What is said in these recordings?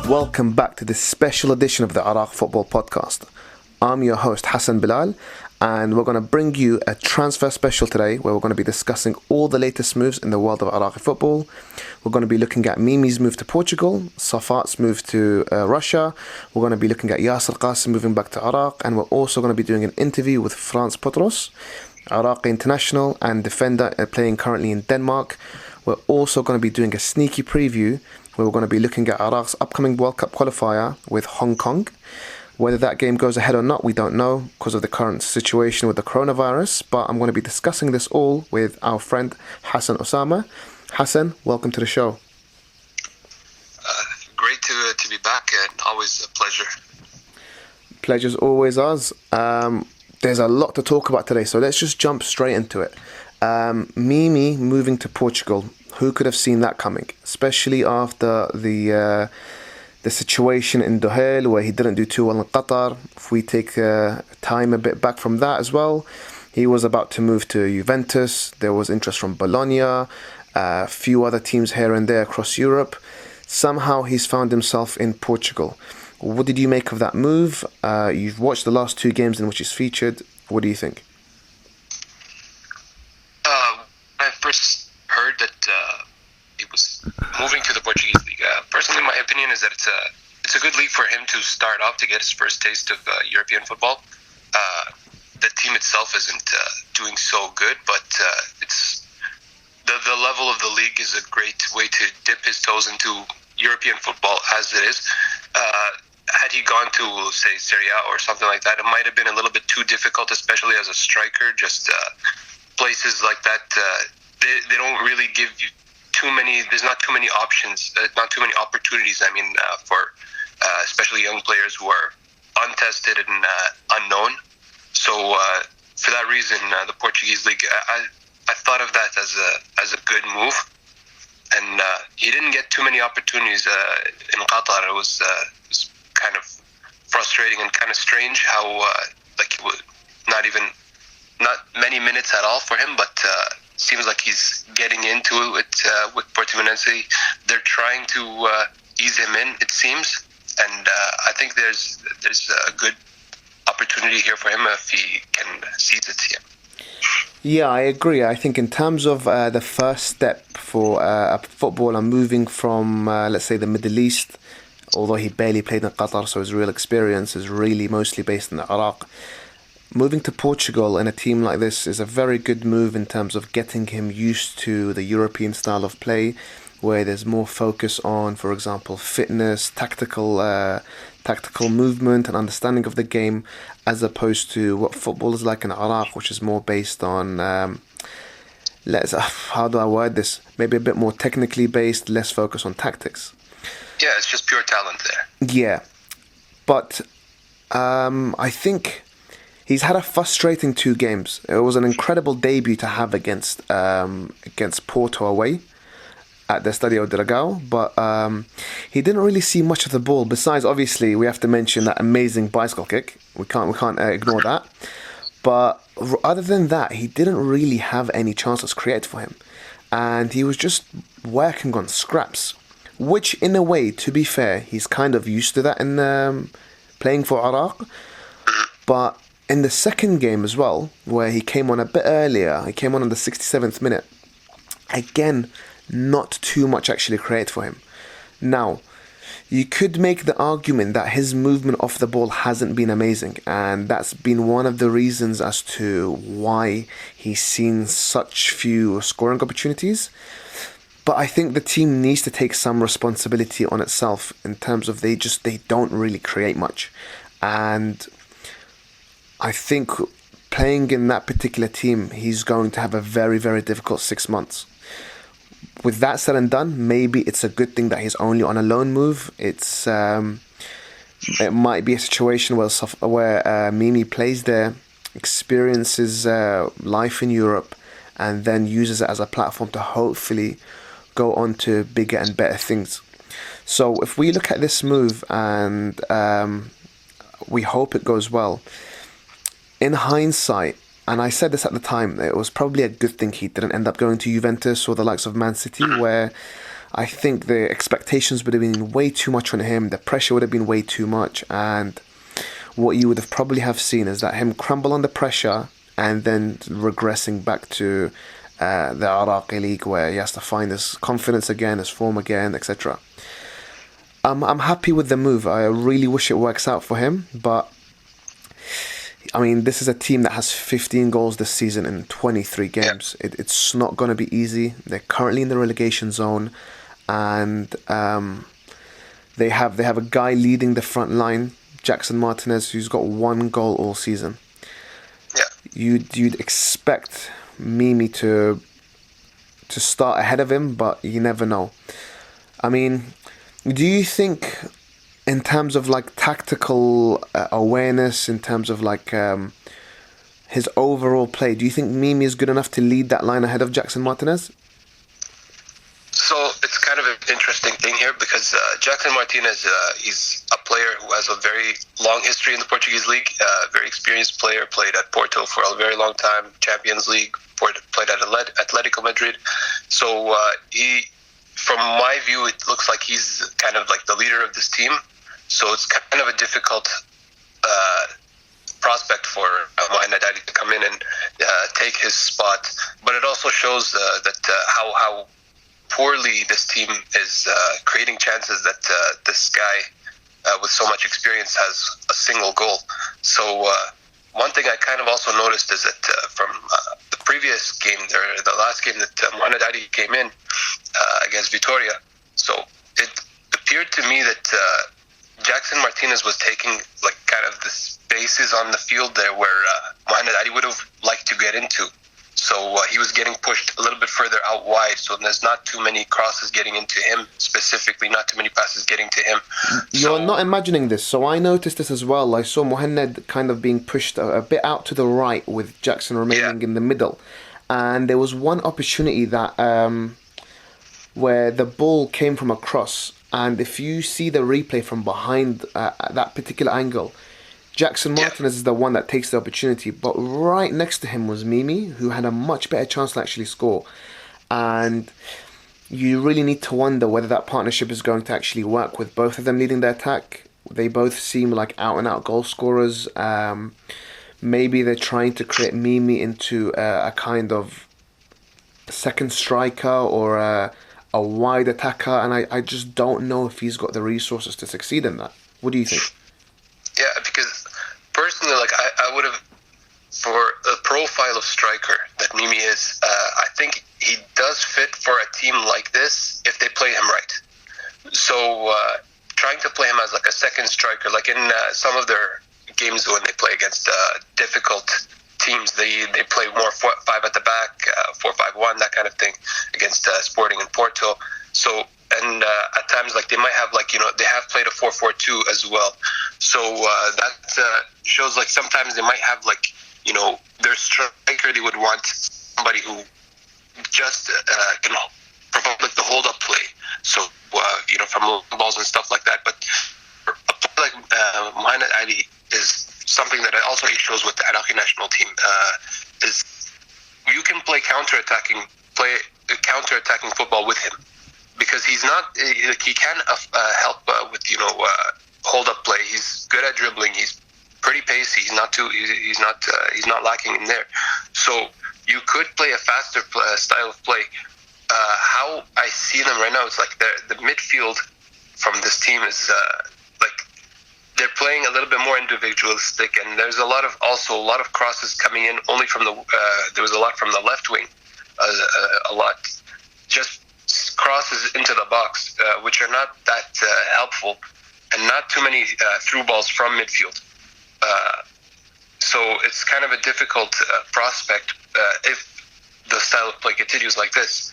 Welcome back to this special edition of the Iraq Football Podcast. I'm your host Hassan Bilal, and we're going to bring you a transfer special today where we're going to be discussing all the latest moves in the world of Iraqi football. We're going to be looking at Mimi's move to Portugal, Safa's move to Russia. We're going to be looking at Yaser Kasim moving back to Iraq, and we're also going to be doing an interview with Frans Putros, Iraqi international and defender playing currently in Denmark. We're also going to be doing a sneaky preview where we're going to be looking at Iraq's upcoming World Cup qualifier with Hong Kong. Whether that game goes ahead or not, we don't know because of the current situation with the coronavirus, but I'm going to be discussing this all with our friend Hassan Osama. Hassan, welcome to the show. Great to be back, and always a pleasure. Pleasure's always ours. There's a lot to talk about today, so let's just jump straight into it. Mimi moving to Portugal. Who could have seen that coming? Especially after the situation in Duhail where he didn't do too well in Qatar. If we take time a bit back from that as well, he was about to move to Juventus. There was interest from Bologna, a few other teams here and there across Europe. Somehow he's found himself in Portugal. What did you make of that move? You've watched the last two games in which he's featured. What do you think? I first heard that he was moving to the Portuguese league. Personally, my opinion is that it's a good league for him to start off to get his first taste of European football. The team itself isn't doing so good, but it's the level of the league is a great way to dip his toes into European football as it is. Had he gone to, say, Serie A or something like that, it might have been a little bit too difficult, especially as a striker. Just places like that, they don't really give you too many. There's not too many options, not too many opportunities. For especially young players who are untested and unknown. So for that reason, the Portuguese league, I thought of that as a good move. And he didn't get too many opportunities in Qatar. It was kind of frustrating and kind of strange how it was not many minutes at all for him, but seems like he's getting into it with Portimonense. They're trying to ease him in, it seems, and I think there's a good opportunity here for him if he can seize it here. Yeah, I agree. I think in terms of the first step for a footballer moving from, let's say, the Middle East, although he barely played in Qatar, so his real experience is really mostly based in Iraq. Moving to Portugal in a team like this is a very good move in terms of getting him used to the European style of play, where there's more focus on, for example, fitness, tactical movement and understanding of the game, as opposed to what football is like in Iraq, which is more based on, how do I word this? Maybe a bit more technically based, less focus on tactics. Yeah, it's just pure talent there. Yeah, but I think he's had a frustrating two games. It was an incredible debut to have against Porto away at the Estadio Dragao, but he didn't really see much of the ball. Besides, obviously, we have to mention that amazing bicycle kick. We can't ignore that. But other than that, he didn't really have any chances created for him, and he was just working on scraps. Which, in a way, to be fair, he's kind of used to that in playing for Iraq. But in the second game as well, where he came on a bit earlier, he came on the 67th minute. Again, not too much actually created for him. Now, you could make the argument that his movement off the ball hasn't been amazing, and that's been one of the reasons as to why he's seen such few scoring opportunities. But I think the team needs to take some responsibility on itself in terms of they don't really create much. And I think playing in that particular team, he's going to have a very, very difficult 6 months. With that said and done, maybe it's a good thing that he's only on a loan move. It might be a situation where Mimi plays there, experiences life in Europe, and then uses it as a platform to hopefully go on to bigger and better things. So if we look at this move and we hope it goes well, in hindsight, and I said this at the time, it was probably a good thing he didn't end up going to Juventus or the likes of Man City, where I think the expectations would have been way too much on him, the pressure would have been way too much, and what you would have probably have seen is that him crumble under pressure and then regressing back to the Iraqi league, where he has to find his confidence again, his form again, etc. I'm happy with the move. I really wish it works out for him, but I mean, this is a team that has 15 goals this season in 23 games. Yeah. It's not going to be easy. They're currently in the relegation zone, and they have a guy leading the front line, Jackson Martinez, who's got 1 goal all season. Yeah. You'd expect Mimi to start ahead of him, but you never know. I mean, do you think, in terms of like tactical awareness, in terms of like his overall play, do you think Mimi is good enough to lead that line ahead of Jackson Martinez? So it's kind of an interesting thing here because Jackson Martinez, he's a player who has a very long history in the Portuguese league, very experienced player, played at Porto for a very long time, Champions League, played at Atletico Madrid. So he, from my view, it looks like he's kind of like the leader of this team. So it's kind of a difficult prospect for Hadi to come in and take his spot. But it also shows that how poorly this team is creating chances, that this guy with so much experience has a single goal. So one thing I kind of also noticed is that from the previous game, the last game that Hadi came in against Vitória, so it appeared to me that Jackson Martinez was taking like kind of the spaces on the field there where Hadi would have liked to get into. So he was getting pushed a little bit further out wide. So there's not too many crosses getting into him, specifically, not too many passes getting to him. You're not imagining this. So I noticed this as well. I saw Mohamed kind of being pushed a bit out to the right with Jackson remaining in the middle. And there was one opportunity that where the ball came from a cross. And if you see the replay from behind that particular angle, Jackson Martinez is the one that takes the opportunity, but right next to him was Mimi, who had a much better chance to actually score. And you really need to wonder whether that partnership is going to actually work with both of them leading the attack. They both seem like out-and-out goal scorers. Maybe they're trying to create Mimi into a kind of second striker or a wide attacker, and I just don't know if he's got the resources to succeed in that. What do you think? Yeah, because personally, like I would have, for a profile of striker that Mimi is, I think he does fit for a team like this if they play him right. So trying to play him as like a second striker, like in some of their games when they play against difficult teams, they play more 4-5 at the back, 4-5-1, that kind of thing, against Sporting and Porto. So, and at times, like they might have, like, you know, they have played a 4-4-2 as well. So that shows, like, sometimes they might have, like, you know, their striker, they would want somebody who just can provide, like, the hold-up play. So, you know, from long balls and stuff like that. But a player like Mohamed Hadi is something that also he shows with the Iraqi national team, is you can play counter-attacking football with him, because he's not, he can help with, you know, hold-up play. He's good at dribbling. He's pretty pacey. He's not lacking in there. So you could play a faster style of play. How I see them right now, it's like the midfield from this team is like they're playing a little bit more individualistic, and there's a lot of crosses coming in only from the there was a lot from the left wing, a lot just crosses into the box, which are not that helpful, and not too many through balls from midfield. So it's kind of a difficult prospect if the style of play continues like this.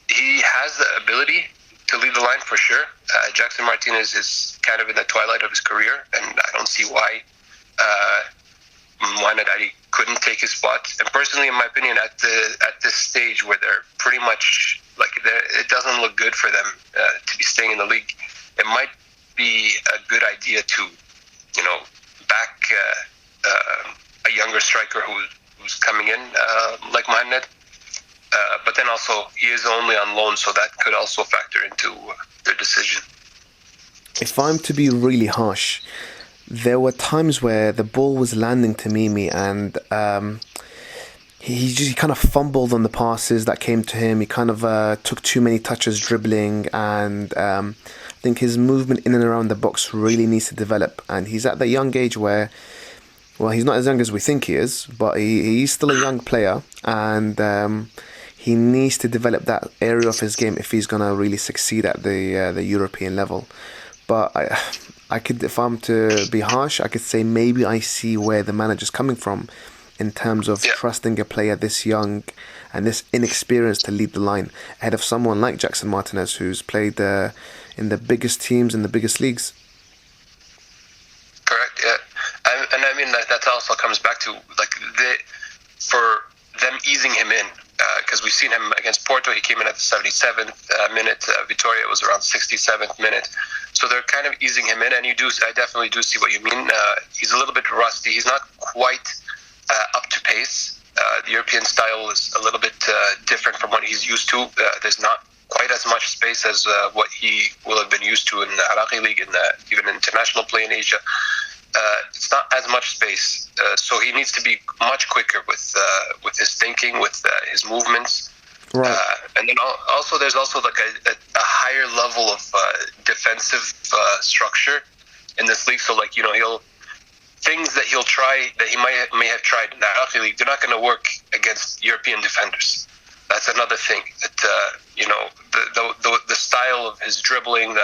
He has the ability to lead the line for sure. Jackson Martinez is kind of in the twilight of his career, and I don't see why Hadi couldn't take his spot. And personally, in my opinion, at this stage where they're pretty much like it doesn't look good for them to be staying in the league, it might be a good idea to, back a younger striker who's coming in, like Mohamed. But then also he is only on loan, so that could also factor into their decision. If I'm to be really harsh, there were times where the ball was landing to Mimi, and he kind of fumbled on the passes that came to him. He kind of took too many touches dribbling, and I think his movement in and around the box really needs to develop. And he's at the young age where, well, he's not as young as we think he is, but he's still a young player, and he needs to develop that area of his game if he's going to really succeed at the European level. But I could, if I'm to be harsh, I could say maybe I see where the manager's coming from in terms of trusting a player this young and this inexperienced to lead the line ahead of someone like Jackson Martinez, who's played in the biggest teams in the biggest leagues. Correct, yeah. And I mean, that also comes back to for them easing him in. Because we've seen him against Porto, he came in at the 77th minute. Vitoria was around 67th minute. So they're kind of easing him in, and I definitely do see what you mean. He's a little bit rusty. He's not quite up to pace. The European style is a little bit different from what he's used to. There's not quite as much space as what he will have been used to in the Iraqi league and even international play in Asia. It's not as much space, so he needs to be much quicker with his thinking, with his movements. Right. And then also there's also like a higher level of defensive structure in this league. So things that he'll try that he may have tried in the Iraqi league, they're not going to work against European defenders. That's another thing. That the style of his dribbling,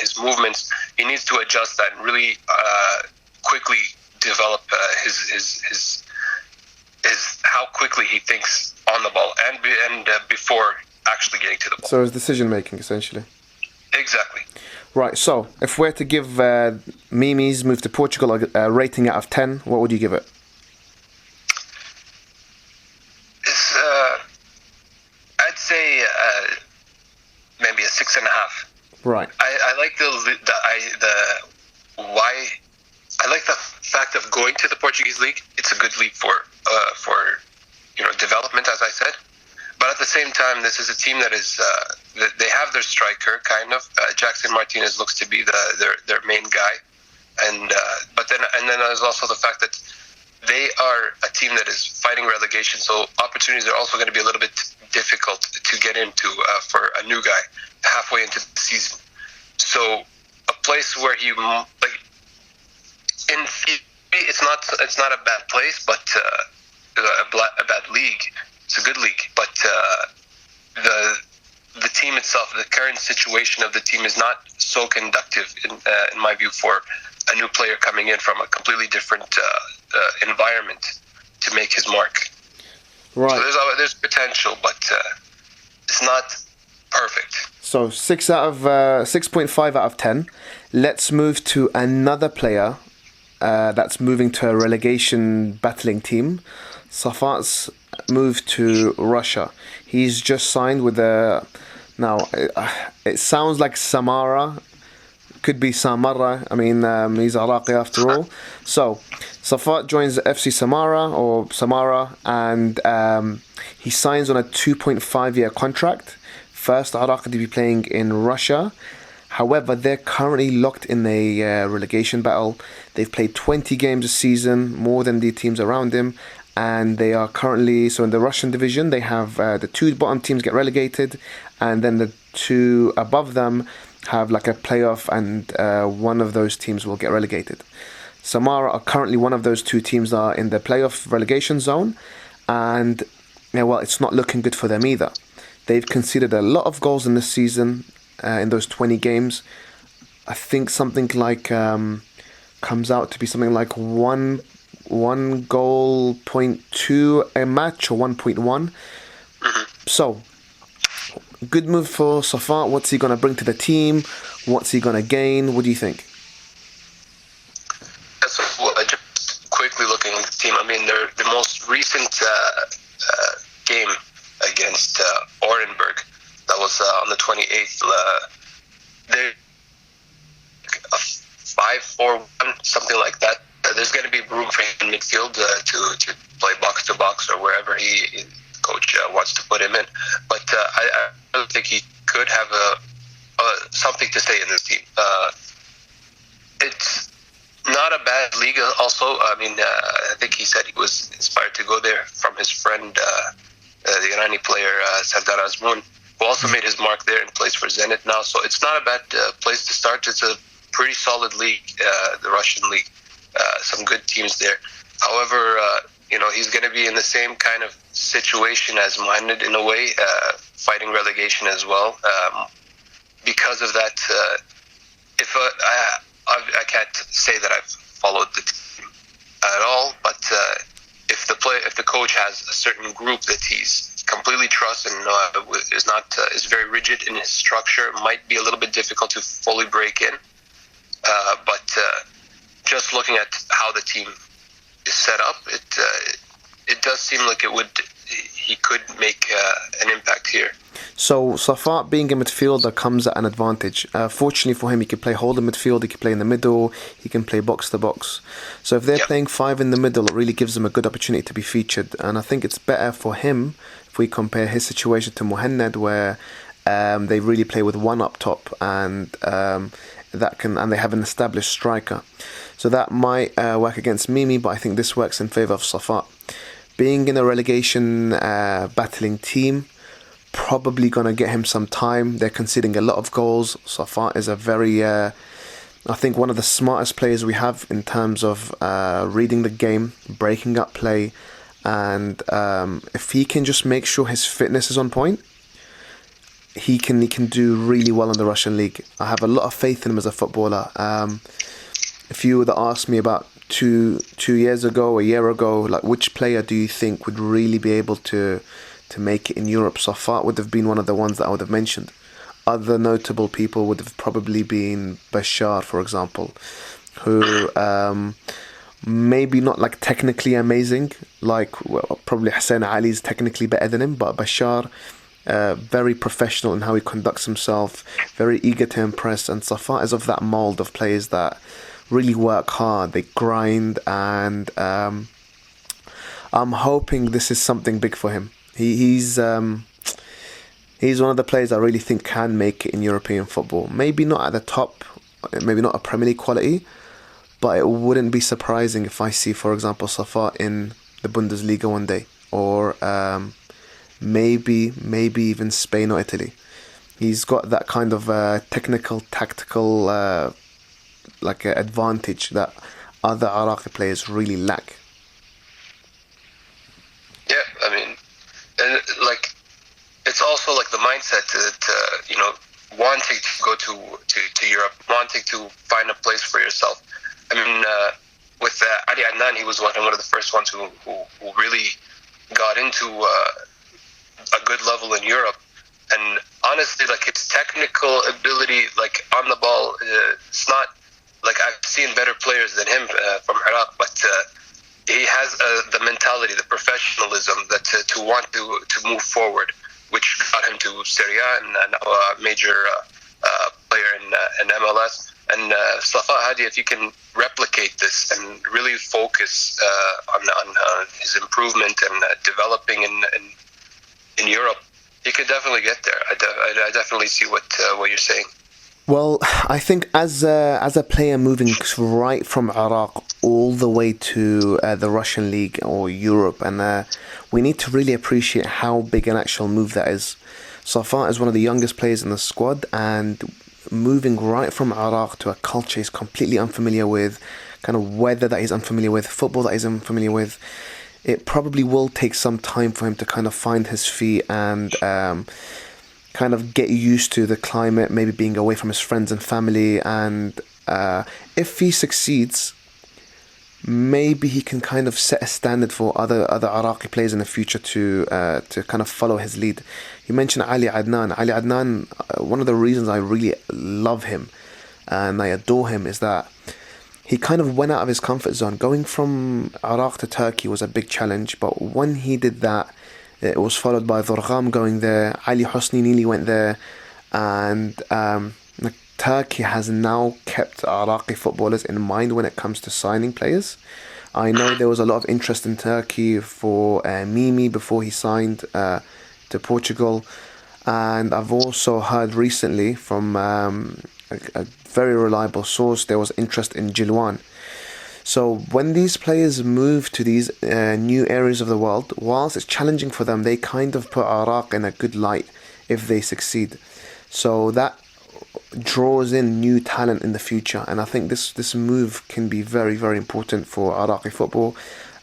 his movements, he needs to adjust that and really quickly develop his how quickly he thinks on the ball and before actually getting to the ball. So his decision making, essentially. Exactly. Right. So if we're to give Mimi's move to Portugal a rating out of 10, what would you give it? I'd say maybe a 6.5. Right. I like the fact of going to the Portuguese league. It's a good league for development, as I said. But at the same time, this is a team that is they have their striker kind of. Jackson Martinez looks to be their main guy, and then there's also the fact that they are a team that is fighting relegation. So opportunities are also going to be a little bit difficult to get into for a new guy halfway into the season. So a place where in theory, it's not a bad place, but a bad league. It's a good league, but the team itself, the current situation of the team is not so conducive, in my view, for a new player coming in from a completely different environment to make his mark. Right. So there's potential, but it's not perfect. So 6.5 out of 10. Let's move to another player that's moving to a relegation battling team. Safaa's moved to Russia. He's just signed with now it sounds like Samara. Could be Samara. I mean, he's Iraqi after all. So Safaa joins FC Samara, and he signs on a 2.5-year contract. First Iraqi to be playing in Russia. However, they're currently locked in a relegation battle. They've played 20 games a season, more than the teams around him. And they are currently, so in the Russian division, they have the two bottom teams get relegated, and then the two above them have like a playoff, and one of those teams will get relegated. Samara are currently one of those two teams that are in the playoff relegation zone, and it's not looking good for them either. They've conceded a lot of goals in this season, in those 20 games. I think something like comes out to be something like one goal, 0.2 a match, or 1.1. So, good move for Safaa. What's he going to bring to the team? What's he going to gain? What do you think? So, just quickly looking at the team, I mean, the most recent game against Orenburg, that was on the 28th, they're a 5-4-1, something like that. There's going to be room for him in midfield to play box to box or wherever coach wants to put him in. But I really think he could have something to say in this team. It's not a bad league also. I mean, I think he said he was inspired to go there from his friend, the Iraqi player, Sardar Azmoun, who also made his mark there and plays for Zenit now. So it's not a bad place to start. It's a pretty solid league, the Russian league. Some good teams there. However, he's going to be in the same kind of situation as Mohammed in a way, fighting relegation as well. Because of that, I can't say that I've followed the team at all, but if the coach has a certain group that he's completely trusts and is very rigid in his structure, it might be a little bit difficult to fully break in. But just looking at how the team is set up, it does seem like he could make an impact here. So Safaa being a midfielder comes at an advantage. Fortunately for him, he can play holding midfield, he can play in the middle, he can play box to box. So if they're playing five in the middle, it really gives him a good opportunity to be featured. And I think it's better for him if we compare his situation to Mohammed, where they really play with one up top, and they have an established striker. So that might work against Mimi, but I think this works in favour of Safaa. Being in a relegation battling team, probably going to get him some time. They're conceding a lot of goals. Safaa is a very, I think, one of the smartest players we have in terms of reading the game, breaking up play, and if he can just make sure his fitness is on point, he can do really well in the Russian league. I have a lot of faith in him as a footballer. If you were to ask me about two years ago, a year ago, like which player do you think would really be able to make it in Europe, Safaa would have been one of the ones that I would have mentioned. Other notable people would have probably been Bashar, for example, who maybe not like technically amazing, probably Hassan Ali is technically better than him, but Bashar, very professional in how he conducts himself, very eager to impress, and Safaa is of that mould of players that really work hard, they grind, and I'm hoping this is something big for him. He's one of the players I really think can make it in European football. Maybe not at the top, maybe not a Premier League quality, but it wouldn't be surprising if I see, for example, Safaa in the Bundesliga one day, or maybe even Spain or Italy. He's got that kind of technical, tactical advantage that other Iraqi players really lack. Yeah, I mean, and it's also like the mindset to wanting to go to Europe, wanting to find a place for yourself. I mean, with Hadi, he was one of the first ones who really got into a good level in Europe. And honestly, his technical ability, on the ball, it's not I've seen better players than him from Iraq, but he has the mentality, the professionalism that to want to move forward, which got him to Serie A and now a major player in MLS. And Safaa Hadi, if you can replicate this and really focus on his improvement and developing in Europe, he could definitely get there. I definitely see what you're saying. Well, I think as a player moving right from Iraq all the way to the Russian league or Europe, and we need to really appreciate how big an actual move that is. Safaa is one of the youngest players in the squad, and moving right from Iraq to a culture he's completely unfamiliar with, kind of weather that he's unfamiliar with, football that he's unfamiliar with. It probably will take some time for him to kind of find his feet and kind of get used to the climate, maybe being away from his friends and family. And if he succeeds, maybe he can kind of set a standard for other Iraqi players in the future to kind of follow his lead. You mentioned Ali Adnan. Ali Adnan, one of the reasons I really love him and I adore him is that he kind of went out of his comfort zone. Going from Iraq to Turkey was a big challenge, but when he did that, it was followed by Dorgham going there. Ali Hosni nearly went there, and Turkey has now kept Iraqi footballers in mind when it comes to signing players. I know there was a lot of interest in Turkey for Mimi before he signed to Portugal, and I've also heard recently from a very reliable source there was interest in Jilwan. So when these players move to these new areas of the world, whilst it's challenging for them, they kind of put Iraq in a good light if they succeed. So that draws in new talent in the future, and I think this move can be very, very important for Iraqi football.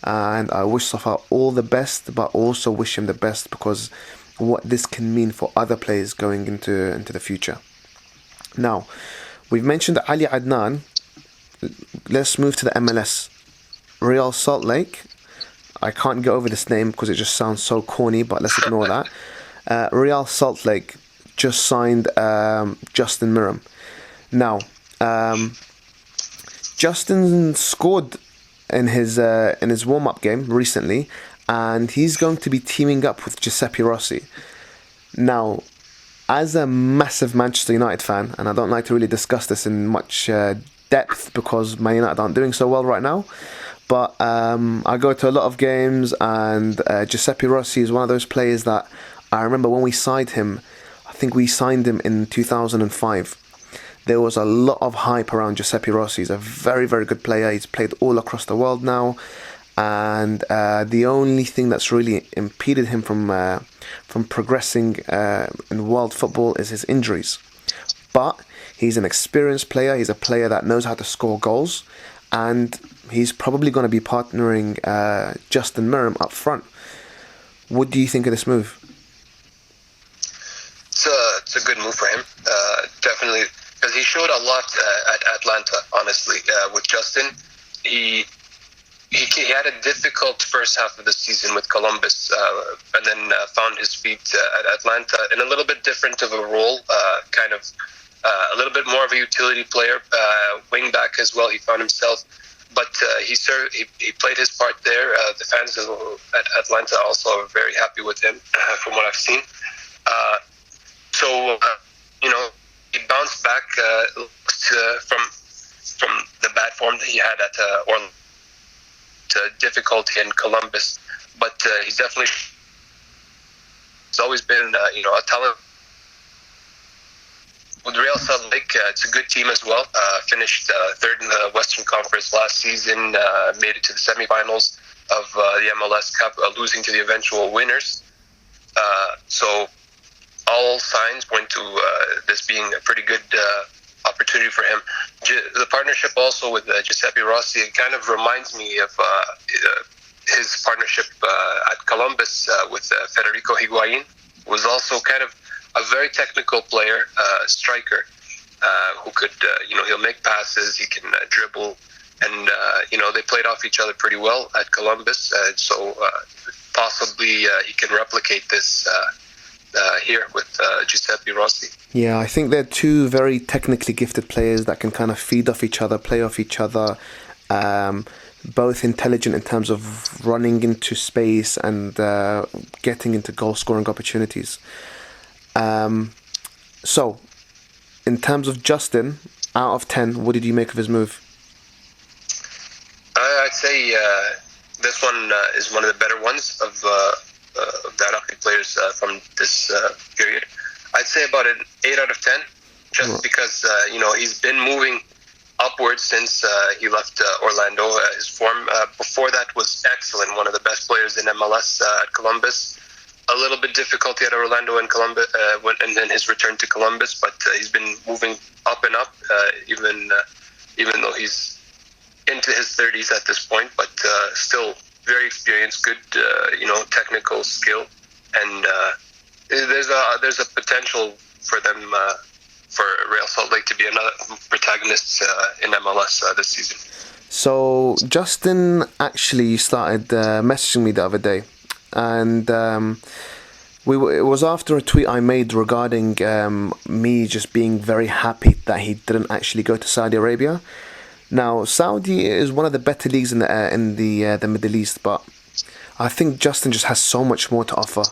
And I wish Safaa all the best, but also wish him the best because what this can mean for other players going into the future. Now, we've mentioned Ali Adnan. Let's move to the MLS. Real Salt Lake. I can't get over this name because it just sounds so corny, but let's ignore that. Real Salt Lake just signed Justin Meram. Now, Justin scored in his warm-up game recently, and he's going to be teaming up with Giuseppe Rossi. Now, as a massive Manchester United fan, and I don't like to really discuss this in much depth because Man United aren't doing so well right now, but I go to a lot of games, and Giuseppe Rossi is one of those players that I remember when we signed him. I think we signed him in 2005. There was a lot of hype around Giuseppe Rossi. He's a very, very good player. He's played all across the world now, and the only thing that's really impeded him from progressing in world football is his injuries. But he's an experienced player. He's a player that knows how to score goals, and he's probably going to be partnering Justin Meram up front. What do you think of this move? It's a good move for him, definitely, because he showed a lot at Atlanta. Honestly, with Justin, he had a difficult first half of the season with Columbus, and then found his feet at Atlanta in a little bit different of a role, kind of a little bit more of a utility player, wing back as well. He found himself, but he played his part there. The fans at Atlanta also are very happy with him, from what I've seen. So he bounced back from the bad form that he had at Orlando to difficulty in Columbus, but he's always been a talent. With Real Salt Lake, it's a good team as well. Finished third in the Western Conference last season, made it to the semifinals of the MLS Cup, losing to the eventual winners. So all signs point to this being a pretty good opportunity for him. The partnership also with Giuseppe Rossi, it kind of reminds me of his partnership at Columbus with Federico Higuain. Was also kind of a very technical player, striker, who could, he'll make passes, he can dribble, and, they played off each other pretty well at Columbus. So possibly he can replicate this here with Giuseppe Rossi. Yeah, I think they're two very technically gifted players that can kind of feed off each other, play off each other, both intelligent in terms of running into space and getting into goal-scoring opportunities. So, in terms of Justin, out of 10, what did you make of his move? I'd say this one is one of the better ones of the Iraqi players from this period. I'd say about an 8 out of 10, just because he's been moving upwards since he left Orlando. His form before that was excellent, one of the best players in MLS at Columbus. a little bit difficulty at Orlando and Columbus, and then his return to Columbus. But he's been moving up and up, even though he's into his 30s at this point. But still very experienced, good, technical skill, and there's a potential for them for Real Salt Lake to be another protagonist in MLS this season. So Justin actually started messaging me the other day, and it was after a tweet I made regarding me just being very happy that he didn't actually go to Saudi Arabia. Now, Saudi is one of the better leagues in the Middle East, but I think Justin just has so much more to offer.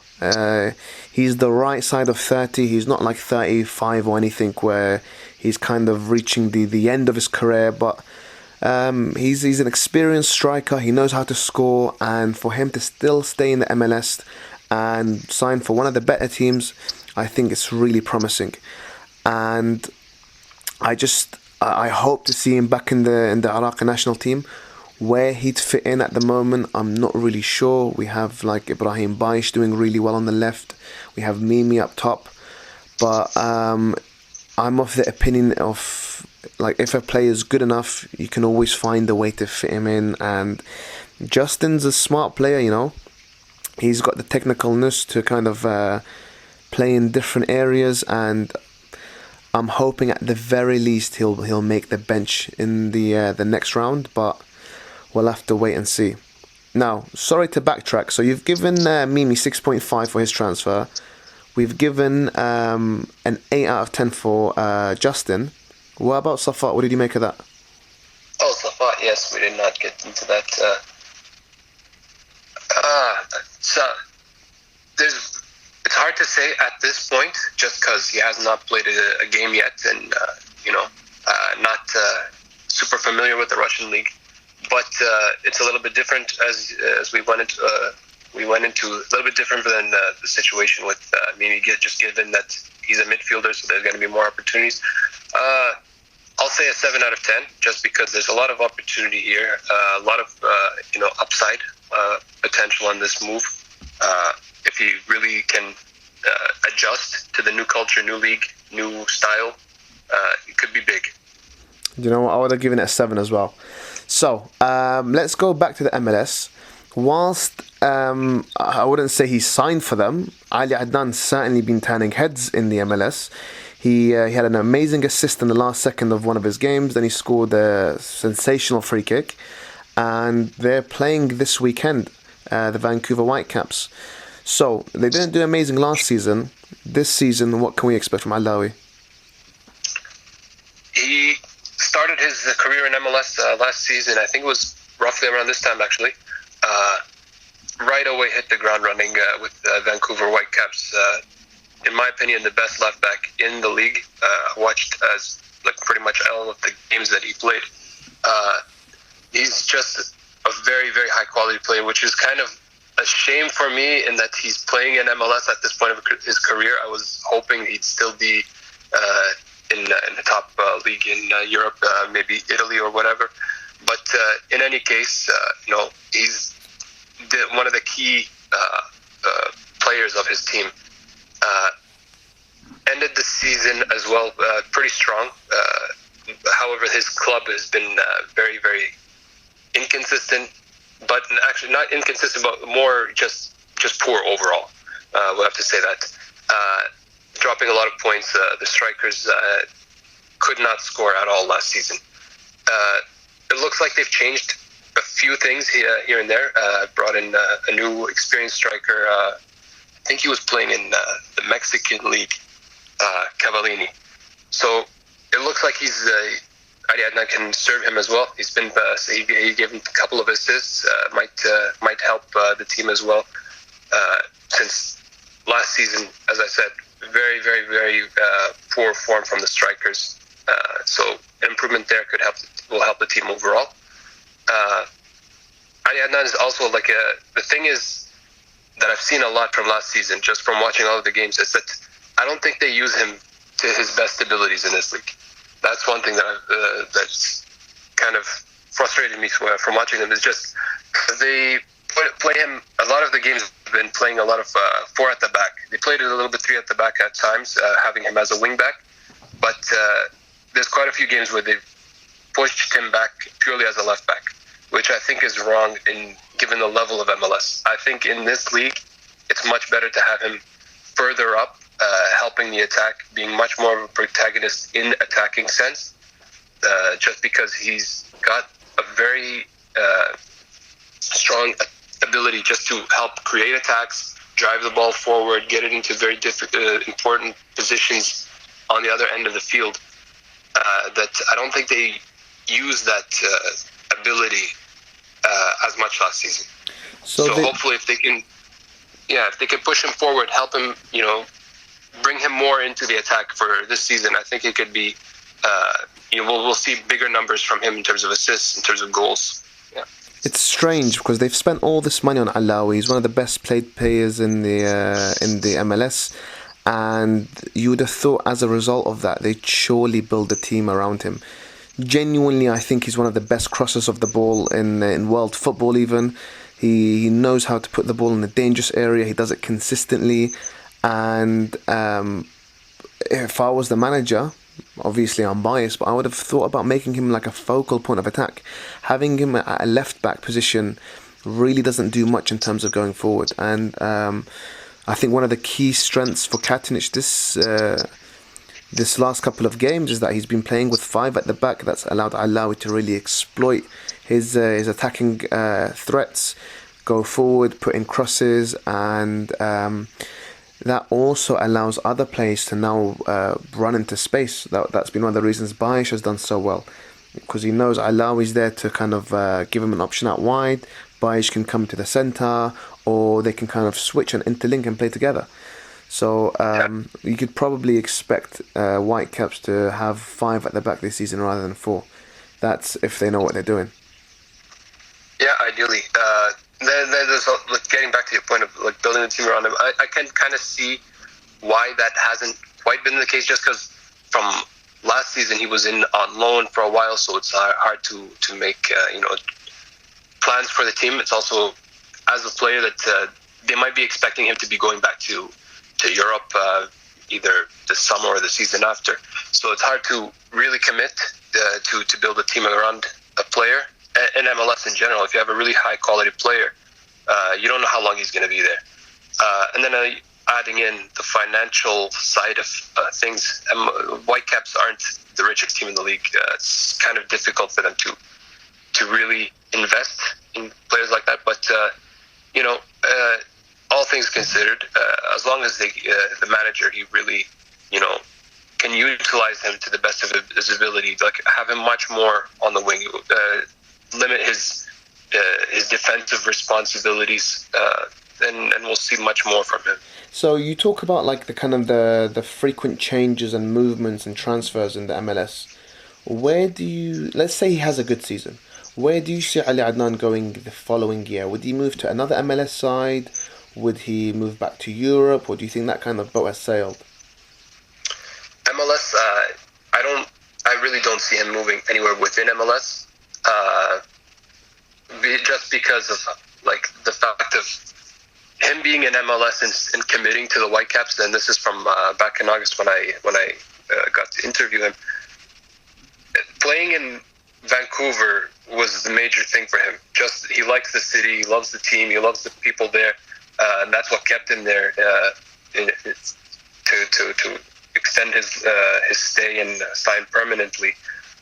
He's the right side of 30. He's not like 35 or anything where he's kind of reaching the end of his career, but he's an experienced striker. He knows how to score, and for him to still stay in the MLS and sign for one of the better teams, I think it's really promising. And I hope to see him back in the Iraqi national team. Where he'd fit in at the moment, I'm not really sure. We have like Ibrahim Baish doing really well on the left. We have Mimi up top. But I'm of the opinion of, like, if a player is good enough, you can always find a way to fit him in. And Justin's a smart player, He's got the technicalness to kind of play in different areas, and I'm hoping at the very least he'll make the bench in the next round, but we'll have to wait and see. Now, sorry to backtrack. So you've given Mimi 6.5 for his transfer. We've given an 8 out of 10 for Justin. What about Safaa? What did you make of that? Oh, Safaa, yes, we did not get into that. So it's hard to say at this point, just because he has not played a game yet, and not super familiar with the Russian league. But it's a little bit different as we went into a little bit different than the situation with Mimi, just given that he's a midfielder, so there's going to be more opportunities. I'll say a 7 out of 10, just because there's a lot of opportunity here, a lot of upside potential on this move. If he really can adjust to the new culture, new league, new style, it could be big. You know what? I would have given it a 7 as well. So let's go back to the MLS. Whilst I wouldn't say he's signed for them, Ali Adnan's certainly been turning heads in the MLS. He had an amazing assist in the last second of one of his games. Then he scored a sensational free kick. And they're playing this weekend, the Vancouver Whitecaps. So they didn't do amazing last season. This season, what can we expect from Alawi? He started his career in MLS last season. I think it was roughly around this time, actually. Right away hit the ground running with Vancouver Whitecaps. In my opinion, the best left back in the league. I watched pretty much all of the games that he played. He's just a very, very high quality player, which is kind of a shame for me in that he's playing in MLS at this point of his career. I was hoping he'd still be in the top league in Europe, maybe Italy or whatever. But in any case, he's one of the key players of his team. Ended the season as well pretty strong. However, his club has been very, very inconsistent, but actually not inconsistent, but more just poor overall. We'll have to say that. Dropping a lot of points. The strikers could not score at all last season. It looks like they've changed a few things here and there. Brought in a new experienced striker. I think he was playing in the Mexican league, Cavallini. So it looks like he's Adi Adnan can serve him as well. He's been he gave him a couple of assists. Might help the team as well. Since last season, as I said, very, very, very poor form from the strikers. So an improvement there will help the team overall. Adi Adnan is also the thing is that I've seen a lot from last season, just from watching all of the games, is that I don't think they use him to his best abilities in this league. That's one thing that that's kind of frustrated me from watching them, is just they play him, a lot of the games been playing a lot of 4 at the back. They played it a little bit 3 at the back at times, having him as a wing back. But there's quite a few games where they've pushed him back purely as a left back, which I think is wrong given the level of MLS. I think in this league, it's much better to have him further up, helping the attack, being much more of a protagonist in attacking sense, just because he's got a very strong ability just to help create attacks, drive the ball forward, get it into very important positions on the other end of the field. That I don't think they use that ability as much last season. So hopefully, if they can push him forward, help him, bring him more into the attack for this season, I think it could be. We'll see bigger numbers from him in terms of assists, in terms of goals. Yeah. It's strange because they've spent all this money on Alawi. He's one of the best played players in the MLS, and you would have thought as a result of that they'd surely build a team around him. Genuinely, I think he's one of the best crossers of the ball in world football. Even he knows how to put the ball in a dangerous area. He does it consistently, and if I was the manager, obviously I'm biased, but I would have thought about making him like a focal point of attack. Having him at a left back position really doesn't do much in terms of going forward. And I think one of the key strengths for Katinic this last couple of games is that he's been playing with 5 at the back. That's allowed Alawi to really exploit his attacking threats, go forward, put in crosses, and that also allows other players to now run into space. That's been one of the reasons Bayesh has done so well, because he knows Alawi's there to kind of give him an option out wide. Bayesh can come to the centre, or they can kind of switch and interlink and play together. So you could probably expect Whitecaps to have 5 at the back this season rather than 4. That's if they know what they're doing. Yeah, ideally. There's getting back to your point of building a team around him. I can kind of see why that hasn't quite been the case, just because from last season he was on loan for a while, so it's hard to make plans for the team. It's also as a player that they might be expecting him to be going back to Europe either this summer or the season after. So it's hard to really commit to build a team around a player. In MLS in general, if you have a really high quality player, you don't know how long he's going to be there. And then adding in the financial side of things, Whitecaps aren't the richest team in the league. It's kind of difficult for them to really invest in players like that. But all things considered, as long as the manager, he really, can utilize him to the best of his ability, have him much more on the wing, limit his defensive responsibilities, and we'll see much more from him. So you talk about the kind of the frequent changes and movements and transfers in the MLS. Where do you, let's say he has a good season, where do you see Ali Adnan going the following year? Would he move to another MLS side? Would he move back to Europe, or do you think that kind of boat has sailed? MLS, I really don't see him moving anywhere within MLS. Just because of the fact of him being in MLS and committing to the Whitecaps. And this is from back in August when I got to interview him. Playing in Vancouver was the major thing for him. Just he likes the city, he loves the team, he loves the people there, and that's what kept him there to extend his stay and sign permanently.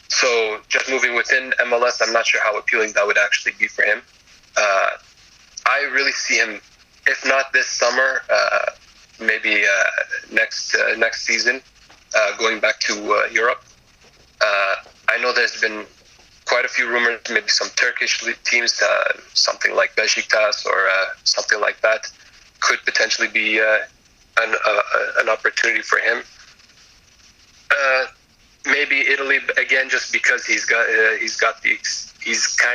So just moving within MLS, I'm not sure how appealing that would actually be for him. I really see him, if not this summer, maybe next season, going back to Europe. I know there's been quite a few rumors, maybe some Turkish teams, something like Beşiktaş or something like that, could potentially be an opportunity for him. Maybe Italy again, just because he's kind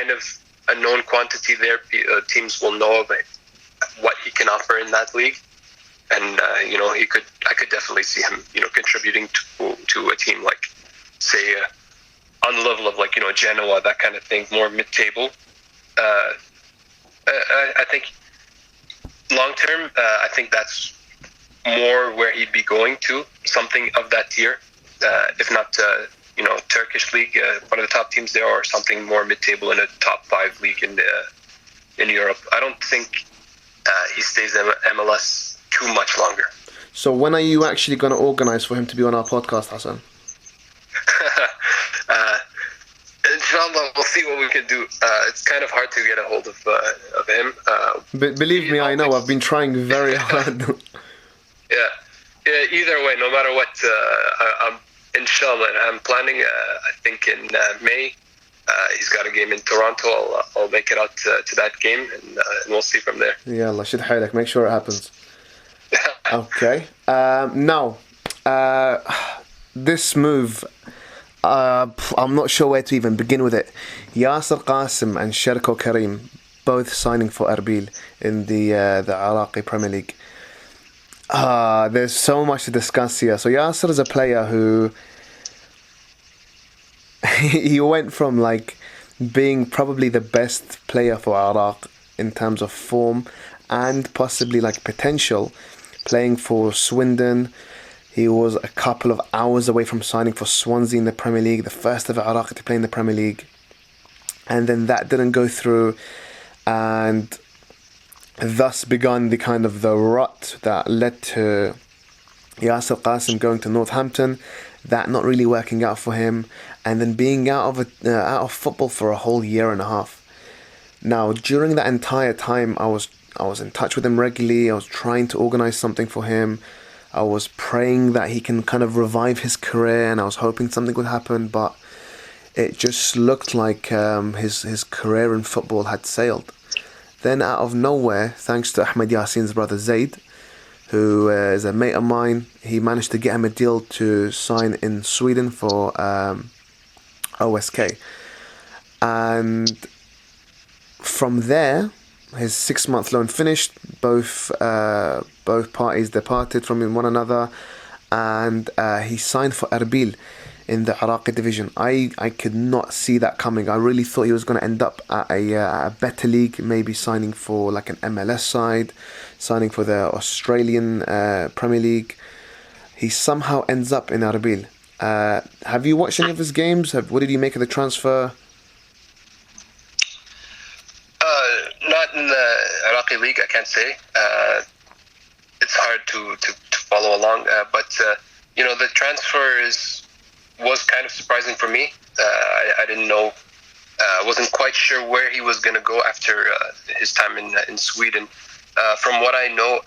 of a known quantity there. Teams will know of what he can offer in that league, and I could definitely see him contributing to a team like, say, on the level of Genoa, that kind of thing, more mid-table. I think long term, I think that's more where he'd be going to, something of that tier, if not, Turkish league, one of the top teams there, or something more mid-table in a top 5 league in Europe. I don't think he stays in MLS too much longer. So when are you actually going to organize for him to be on our podcast, Hassan? Inshallah, we'll see what we can do. It's kind of hard to get a hold of him. Believe me, I know. I've been trying very hard. Yeah. Either way, no matter what, I'm inshallah. I'm planning. I think in May, he's got a game in Toronto. I'll make it out to that game, and we'll see from there. Yeah, Allah should حالك. Make sure it happens. Okay. Now, this move. I'm not sure where to even begin with it. Yaser Kasim and Sherko Karim both signing for Erbil in the Iraqi Premier League. There's so much to discuss here. So Yaser is a player who he went from being probably the best player for Iraq in terms of form and possibly potential, playing for Swindon. He was a couple of hours away from signing for Swansea in the Premier League, the first ever Iraqi to play in the Premier League. And then that didn't go through, and thus began the rut that led to Yaser Qasim going to Northampton, that not really working out for him, and then being out of football for a whole year and a half. Now, during that entire time, I was in touch with him regularly. I was trying to organize something for him. I was praying that he can kind of revive his career, and I was hoping something would happen, but it just looked like his career in football had sailed. Then out of nowhere, thanks to Ahmed Yassin's brother Zaid, who is a mate of mine, he managed to get him a deal to sign in Sweden for OSK. And from there, his 6-month loan finished. Both parties departed from one another, and he signed for Erbil in the Iraqi division. I could not see that coming. I really thought he was going to end up at a better league, maybe signing for an MLS side, signing for the Australian Premier League. He somehow ends up in Erbil. Have you watched any of his games? What did you make of the transfer? Not in the Iraqi league, I can't say. It's hard to follow along, but the transfer was kind of surprising for me. I didn't know, wasn't quite sure where he was going to go after his time in Sweden. From what I know,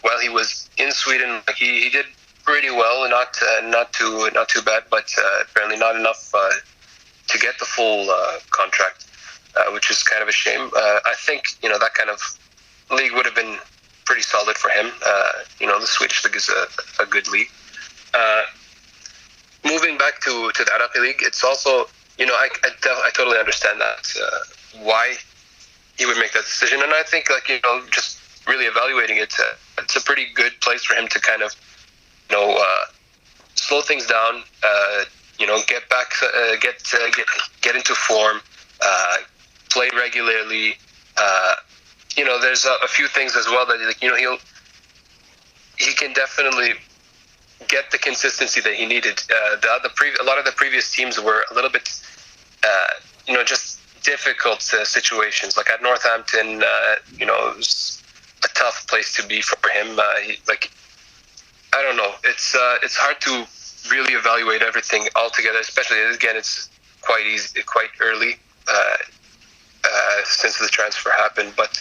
while he was in Sweden, he did pretty well, not too bad, but apparently not enough to get the full contract. Which is kind of a shame. I think that kind of league would have been pretty solid for him. The Swedish league is a good league. Moving back to the Iraqi league, it's also I totally understand that why he would make that decision, and I think just really evaluating it, it's a pretty good place for him to kind of slow things down. Get back, get into form. Play regularly. There's a few things as well that he can definitely get the consistency that he needed. A lot of the previous teams were a little bit, just difficult situations. Like at Northampton, it was a tough place to be for him. I don't know. It's hard to really evaluate everything altogether. Especially again, it's quite early. Since the transfer happened, but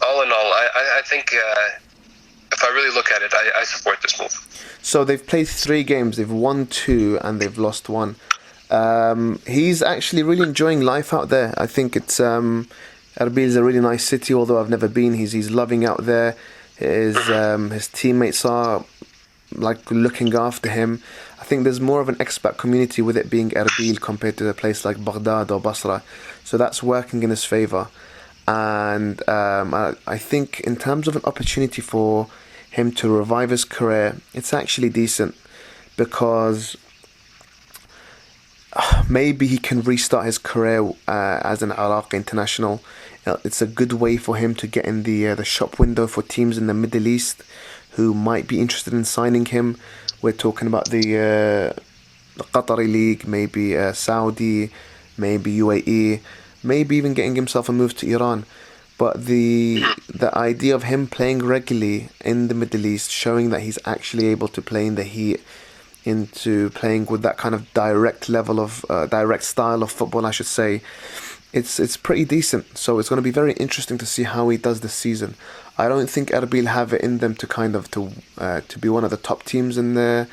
all in all, I think if I really look at it, I support this move. So they've played 3 games, they've won 2 and they've lost 1. He's actually really enjoying life out there. I think it's Erbil is a really nice city, although I've never been. He's loving out there. His teammates are looking after him. I think there's more of an expat community with it being Erbil compared to a place like Baghdad or Basra. So that's working in his favour. And I think in terms of an opportunity for him to revive his career, it's actually decent, because maybe he can restart his career as an Iraqi international It's a good way for him to get in the shop window for teams in the Middle East who might be interested in signing him. We're talking about the Qatari League, maybe Saudi, maybe UAE, maybe even getting himself a move to Iran. But the idea of him playing regularly in the Middle East, showing that he's actually able to play in the heat, into playing with that kind of direct level of direct style of football, I should say, it's pretty decent. So it's going to be very interesting to see how he does this season. I don't think Erbil have it in them to be one of the top teams in the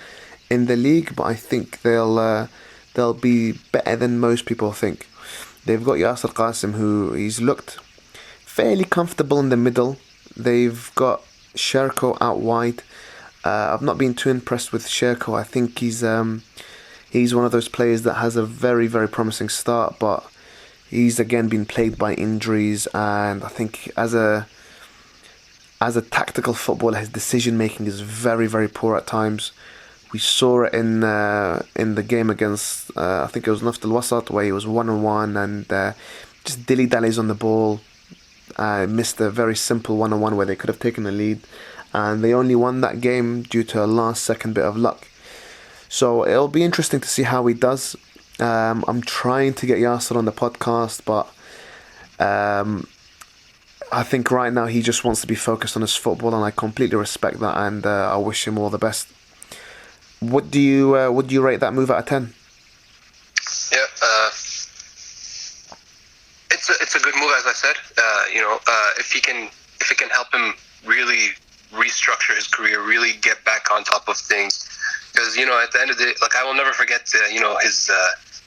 league, but I think they'll be better than most people think. They've got Yaser Kasim, who he's looked fairly comfortable in the middle. They've got Sherko out wide. I've not been too impressed with Sherko. I think he's one of those players that has a very, very promising start, but he's again been plagued by injuries, and I think as a tactical footballer, his decision making is very, very poor at times. We saw it in the game against I think it was Naft Al Wasat, where he was 1-on-1 and just dilly dallies on the ball. Missed a very simple 1-on-1 where they could have taken the lead, and they only won that game due to a last second bit of luck. So it'll be interesting to see how he does. I'm trying to get Yaser on the podcast, but I think right now he just wants to be focused on his football, and I completely respect that, and I wish him all the best. Would you rate that move out of 10? Yeah, it's a good move, as I said. If he can help him really restructure his career, really get back on top of things, because at the end of the day, I will never forget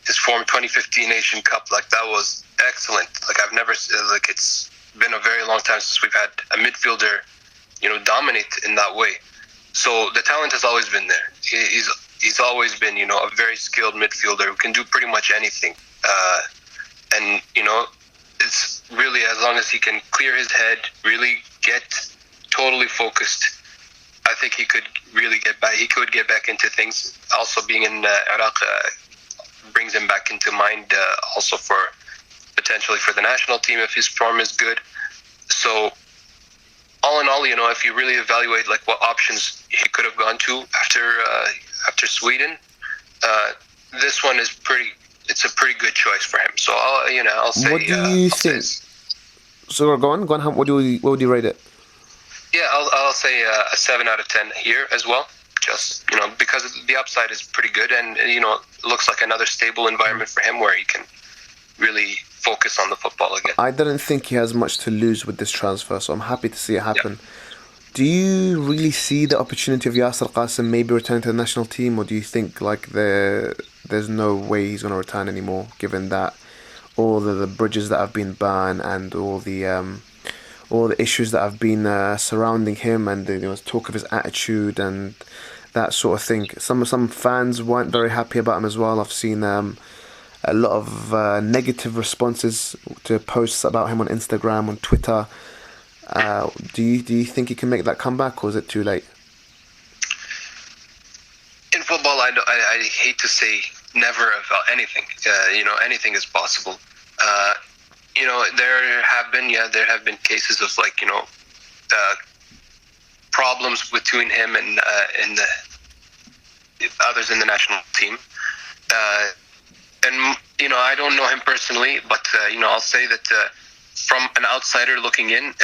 his form 2015 Asian Cup. That was excellent. I've never it's been a very long time since we've had a midfielder dominate in that way. So the talent has always been there. He's always been a very skilled midfielder who can do pretty much anything. And it's really, as long as he can clear his head, really get totally focused, I think he could really get back. He could get back into things. Also, being in Iraq brings him back into mind. Also for potentially for the national team if his form is good. So all in all, if you really evaluate what options he could have gone to after Sweden, this one is it's a pretty good choice for him. So I'll say. What do you think? So go on. What would you rate it? Yeah, I'll say a 7 out of 10 here as well. Just because the upside is pretty good, and it looks like another stable environment for him where he can really focus on the football again. I didn't think he has much to lose with this transfer, so I'm happy to see it happen. Yeah. Do you really see the opportunity of Yaser Qasim maybe returning to the national team, or do you think there's no way he's going to return anymore, given that all the bridges that have been burned and all the issues that have been surrounding him, and there was talk of his attitude and that sort of thing? Some fans weren't very happy about him as well. I've seen a lot of negative responses to posts about him on Instagram, on Twitter. Do you think he can make that comeback, or is it too late? In football, I hate to say never about anything. Anything is possible. There have been cases of problems between him and the others in the national team. And I don't know him personally, but I'll say that from an outsider looking in,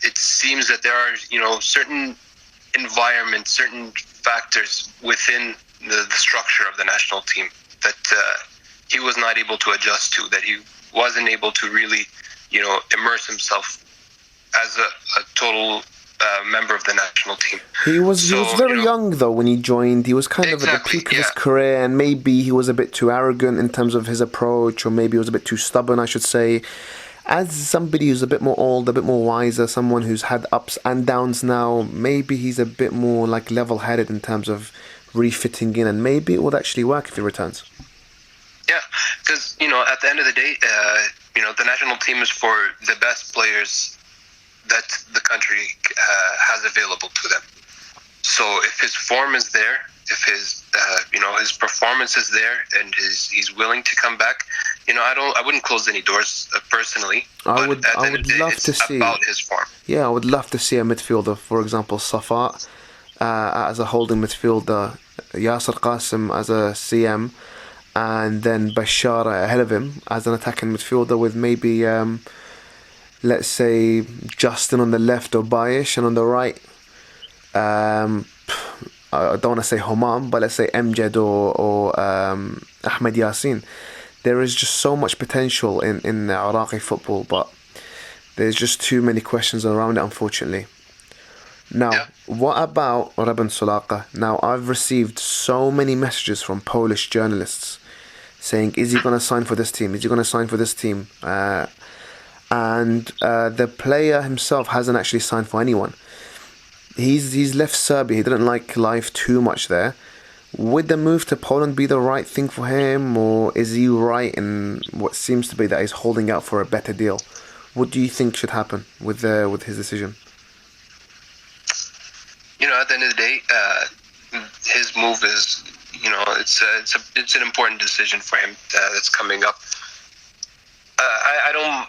it seems that there are certain environments, certain factors within the structure of the national team that he was not able to adjust to, that he wasn't able to really immerse himself as a total member of the national team. He was very young though when he joined. He was kind of at the peak of his career, and maybe he was a bit too arrogant in terms of his approach, or maybe he was a bit too stubborn, I should say. As somebody who's a bit more old, a bit more wiser, someone who's had ups and downs now, maybe he's a bit more level-headed in terms of refitting in, and maybe it would actually work if he returns. Yeah, because at the end of the day, the national team is for the best players that the country has available to them. So if his form is there, if his his performance is there, and he's willing to come back, I wouldn't close any doors personally. I But would at the I end of would the day, love it's to see. about his form. Yeah, I would love to see a midfielder, for example, Safaa as a holding midfielder, Yaser Kasim as a CM, and then Bashar ahead of him as an attacking midfielder with maybe, let's say, Justin on the left or Bayish, and on the right, I don't want to say Homam, but let's say Amjad or Ahmed Yassin. There is just so much potential in Iraqi football, but there's just too many questions around it, unfortunately. Now, Yeah. what about Rabin Sulaka? Now, I've received so many messages from Polish journalists saying, is he going to sign for this team? Is he going to sign for this team? And the player himself hasn't actually signed for anyone. He's left Serbia. He didn't like life too much there. Would the move to Poland be the right thing for him, or is he right in what seems to be that he's holding out for a better deal? What do you think should happen with his decision? At the end of the day, his move is, it's an important decision for him that's coming up. I don't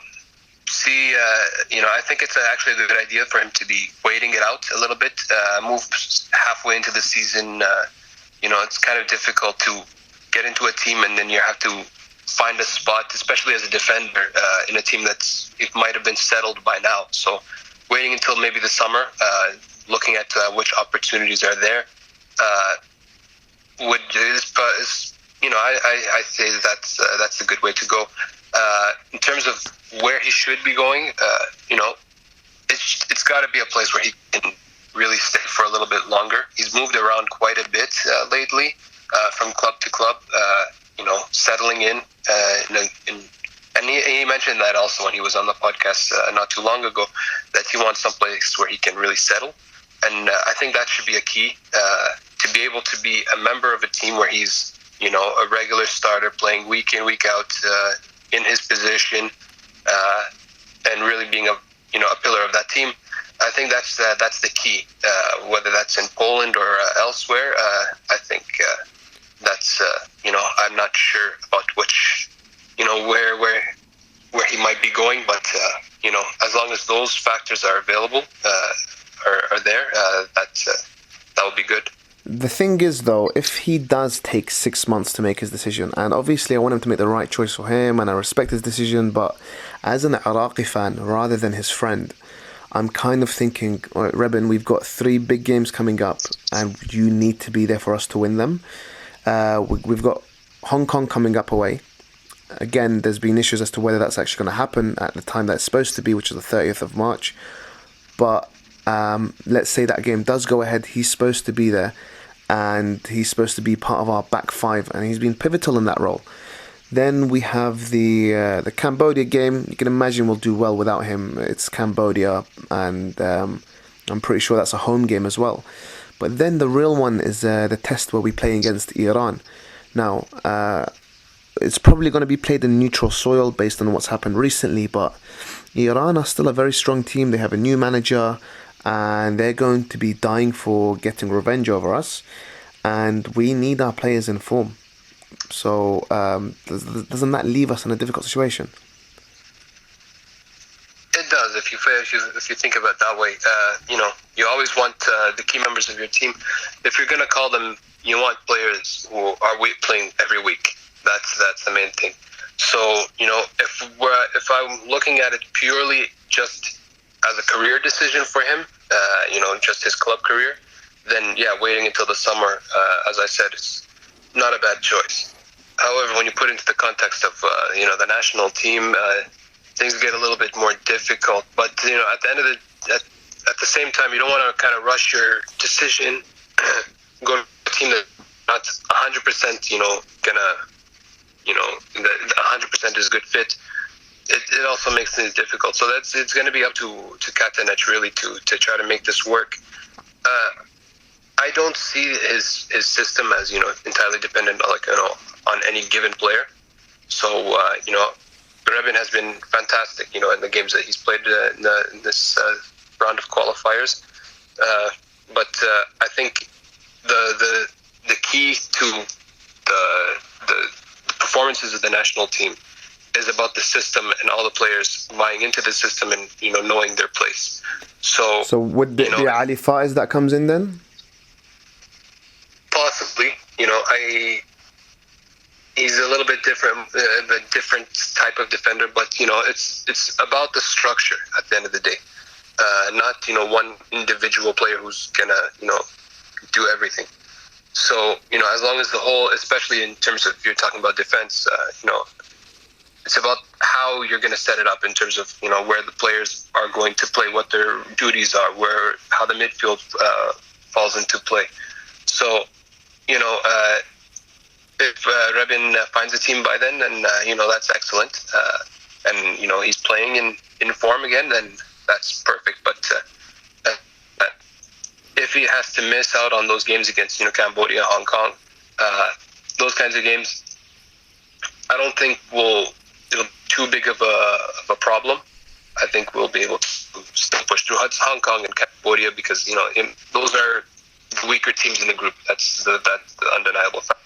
see, I think it's actually a good idea for him to be waiting it out a little bit. Move halfway into the season, it's kind of difficult to get into a team and then you have to find a spot, especially as a defender, in a team it might have been settled by now. So waiting until maybe the summer, looking at which opportunities are there, I say that's a good way to go. In terms of where he should be going, it's got to be a place where he can really stay for a little bit longer. He's moved around quite a bit lately, from club to club, settling in. And he mentioned that also when he was on the podcast not too long ago, that he wants some place where he can really settle. And I think that should be a key, to be able to be a member of a team where he's, a regular starter playing week in, week out, in his position, and really being a pillar of that team. I think that's the key, whether that's in Poland or elsewhere. I think that's, I'm not sure about which, where he might be going, but, as long as those factors are available, are there, that would be good. The thing is, though, if he does take 6 months to make his decision, and obviously I want him to make the right choice for him, and I respect his decision, but as an Iraqi fan, rather than his friend, I'm kind of thinking, all right, Rebin, we've got 3 big games coming up, and you need to be there for us to win them. We've got Hong Kong coming up away. Again, there's been issues as to whether that's actually going to happen at the time that it's supposed to be, which is the 30th of March. But let's say that game does go ahead. He's supposed to be there, and he's supposed to be part of our back 5, and he's been pivotal in that role. Then we have the Cambodia game. You can imagine we'll do well without him. It's Cambodia, and I'm pretty sure that's a home game as well. But then the real one is the test where we play against Iran. Now, it's probably going to be played in neutral soil based on what's happened recently, but Iran are still a very strong team. They have a new manager, and they're going to be dying for getting revenge over us, and we need our players in form. So doesn't that leave us in a difficult situation? It does. If you think about it that way, you always want the key members of your team. If you're going to call them, you want players who are playing every week. That's the main thing. So if I'm looking at it purely just as a career decision for him, just his club career, then waiting until the summer, as I said, is not a bad choice. However, when you put into the context of the national team, things get a little bit more difficult. But at the end of at the same time, you don't want to kind of rush your decision, go to a team that's not 100%, gonna, that 100% is a good fit. It also makes things difficult. So it's going to be up to Katanec really to try to make this work. I don't see his system as entirely dependent on any given player. So Rebin has been fantastic in the games that he's played in this round of qualifiers. But I think the key to the performances of the national team is about the system and all the players buying into the system and knowing their place. So would it be Ali Faiz that comes in then? Possibly. He's a little bit different, a different type of defender, but it's about the structure at the end of the day, not one individual player who's gonna do everything. So as long as the whole, especially in terms of, you're talking about defense, it's about how you're going to set it up in terms of where the players are going to play, what their duties are, how the midfield falls into play. So if Rebin finds a team by then, that's excellent, and he's playing in form again, then that's perfect. But if he has to miss out on those games against Cambodia, Hong Kong, those kinds of games, I don't think it'll be too big of a problem. I think we'll be able to still push through Hong Kong and Cambodia because those are the weaker teams in the group. That's the undeniable fact.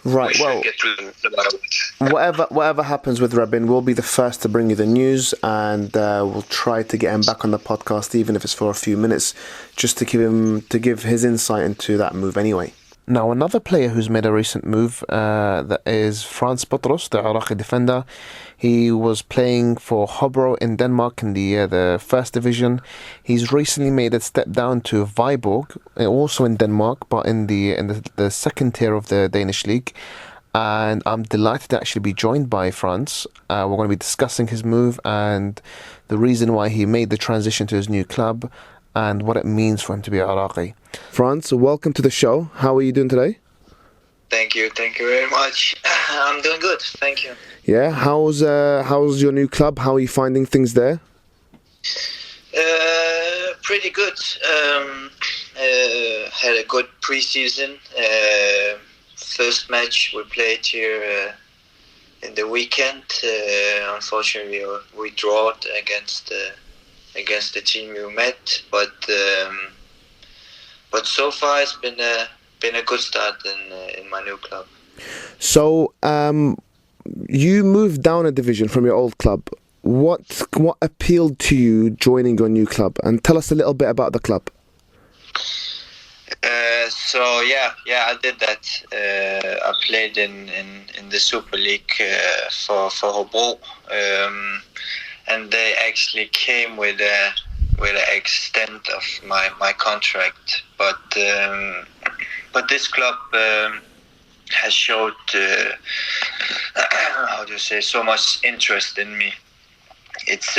Right. We well, should get through them no matter what. Whatever happens with Rebin, we'll be the first to bring you the news, and we'll try to get him back on the podcast, even if it's for a few minutes, just to give his insight into that move anyway. Now, another player who's made a recent move that is Frans Putros, the Iraqi defender. He was playing for Hobro in Denmark in the first division. He's recently made a step down to Viborg, also in Denmark, but in the second tier of the Danish league. And I'm delighted to actually be joined by Frans. We're going to be discussing his move and the reason why he made the transition to his new club, and what it means for him to be Iraqi. Frans, welcome to the show. How are you doing today? Thank you very much. I'm doing good, thank you. Yeah, how's your new club? How are you finding things there? Pretty good. Had a good preseason. First match we played here in the weekend. Unfortunately, we drawed against the team you met, but so far it's been a good start in my new club. So you moved down a division from your old club. What appealed to you joining your new club? And tell us a little bit about the club. So I did that. I played in the Super League for Hobro. And they actually came with an extent of my contract, but this club has showed so much interest in me. It's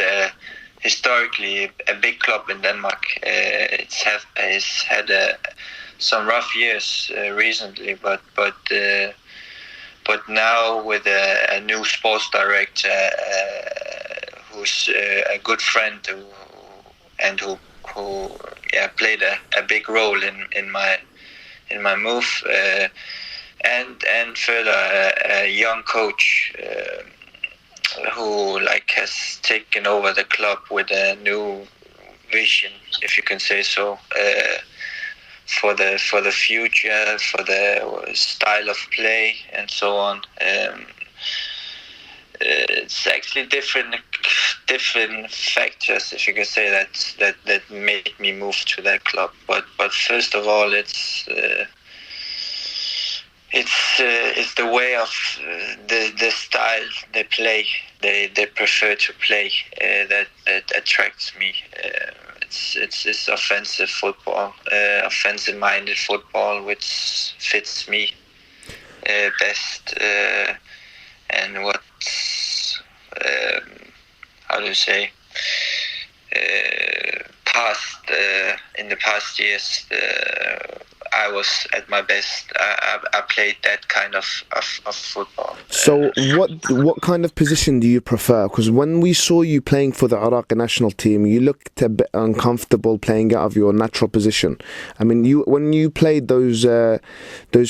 historically a big club in Denmark. It's had some rough years recently, but now with a new sports director. Who's a good friend who played a big role in my move, and further a young coach who has taken over the club with a new vision, if you can say so, for the future, for the style of play and so on. It's actually different factors, if you can say that made me move to that club. But first of all, it's the way of the style they play. They prefer to play that attracts me. It's offensive football, offensive-minded football, which fits me best. And what in the past years, I was at my best. I played that kind of football. So what kind of position do you prefer? Because when we saw you playing for the Iraqi national team, you looked a bit uncomfortable playing out of your natural position. I mean, when you played those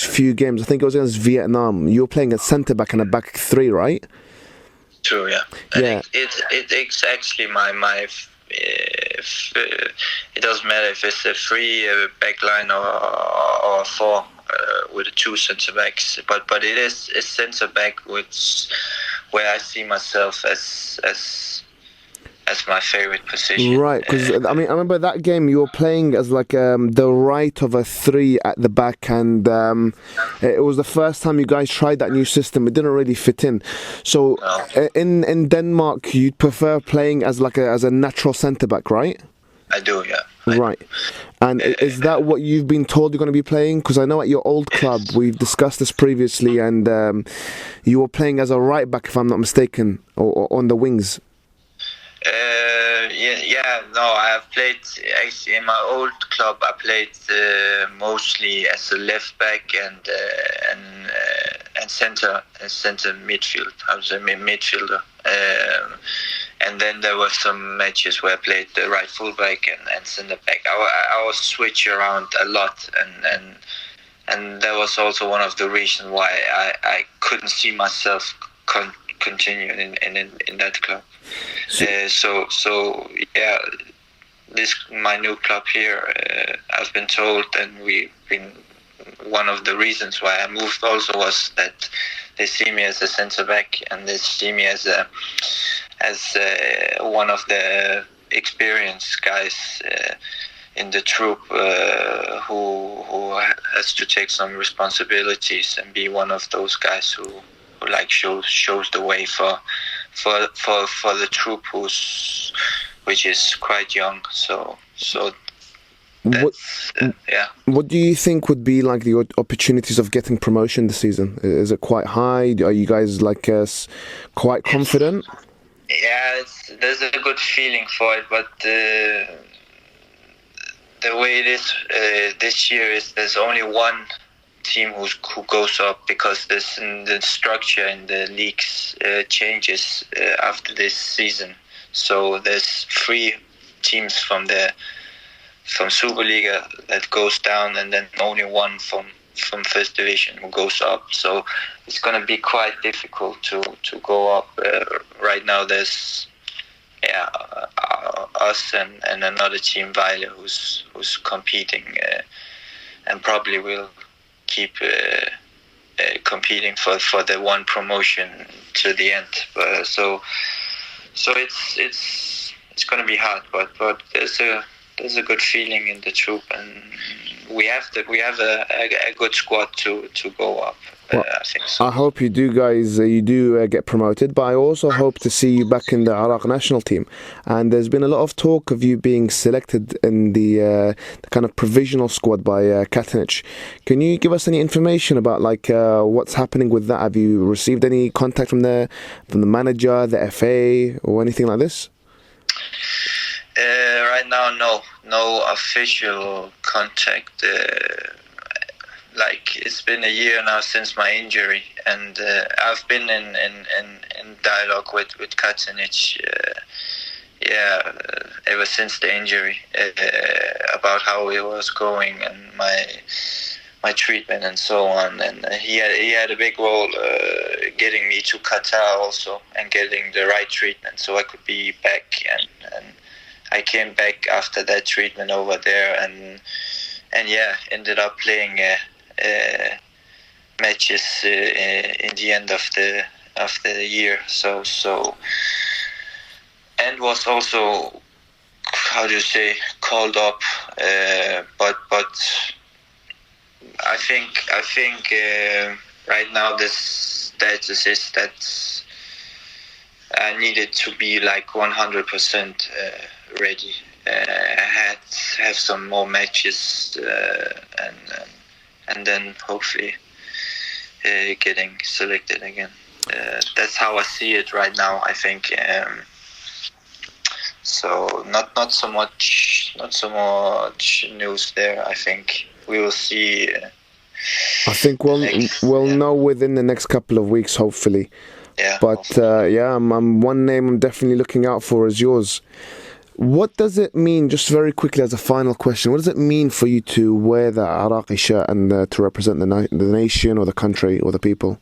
few games, I think it was against Vietnam, you were playing a centre-back and a back three, right? True, yeah. Yeah. It's actually my it doesn't matter if it's a three back line or a four with the two centre backs, but it is a centre back which where I see myself as my favorite position. Right, because I remember that game you were playing as like the right of a three at the back, and it was the first time you guys tried that new system. It didn't really fit in. So No. in Denmark, you'd prefer playing as as a natural centre back, right? I do, yeah. Right. And is that what you've been told you're going to be playing? Because I know at your old club, we've discussed this previously, and you were playing as a right back, if I'm not mistaken, or on the wings. No, I have played actually in my old club. I played mostly as a left back and center midfield. I was a midfielder, and then there were some matches where I played the right fullback and center back. I was switch around a lot, and that was also one of the reasons why I couldn't see myself continuing in that club. So yeah, this my new club here. I've been told, and we've been one of the reasons why I moved also was that they see me as a centre back, and they see me as one of the experienced guys in the troop who has to take some responsibilities and be one of those guys who like shows the way for the troop which is quite young. So that's, What do you think would be like the opportunities of getting promotion this season? Is it quite high? Are you guys like quite confident? Yeah, there's a good feeling for it, but the way it is this year is there's only one team who goes up, because the structure in the leagues changes after this season. So there's 3 teams from Superliga that goes down, and then only one from first division who goes up. So it's going to be quite difficult to go up. Right now there's us and another team, Vejle, who's competing and probably will keep competing for the one promotion to the end. So it's going to be hard, but there's a good feeling in the troop, and we have a good squad to go up. Well, I think so. I hope you do, guys. You do get promoted, but I also hope to see you back in the Iraq national team. And there's been a lot of talk of you being selected in the kind of provisional squad by Katanich. Can you give us any information about like what's happening with that? Have you received any contact from the manager, the FA, or anything like this? Right now, no official contact. Like it's been a year now since my injury, and I've been in dialogue with Katanich, ever since the injury, about how it was going and my treatment and so on. And he had a big role getting me to Qatar also, and getting the right treatment so I could be back. And I came back after that treatment over there, and ended up playing matches in the end of the year. So and was also, how do you say, called up, but I think right now the status is that I needed to be like 100% ready. Have some more matches and then hopefully getting selected again. That's how I see it right now. I think so. Not so much news there. I think we will see. I think we'll know within the next couple of weeks, hopefully. Yeah. But I'm one name I'm definitely looking out for is yours. What does it mean, just very quickly as a final question, what does it mean for you to wear the Iraqi shirt and to represent the nation or the country or the people?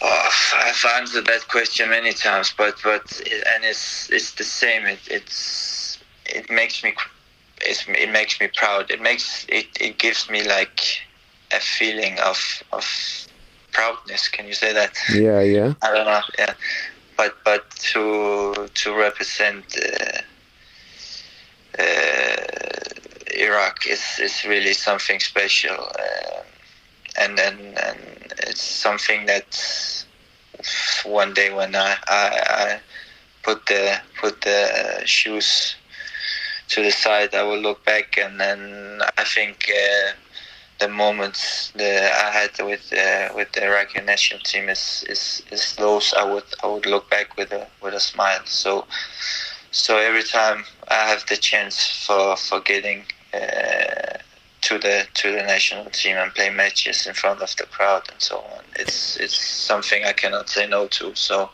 I've answered that question many times, but it's the same. It makes me proud. It gives me like a feeling of proudness. Can you say that? Yeah. I don't know. Yeah, but to represent Iraq is really something special, and it's something that one day when I put the shoes to the side, I will look back, and then I think the moments that I had with the Iraqi national team is those I would look back with a smile. So every time I have the chance for getting to the national team and play matches in front of the crowd and so on, it's something I cannot say no to. So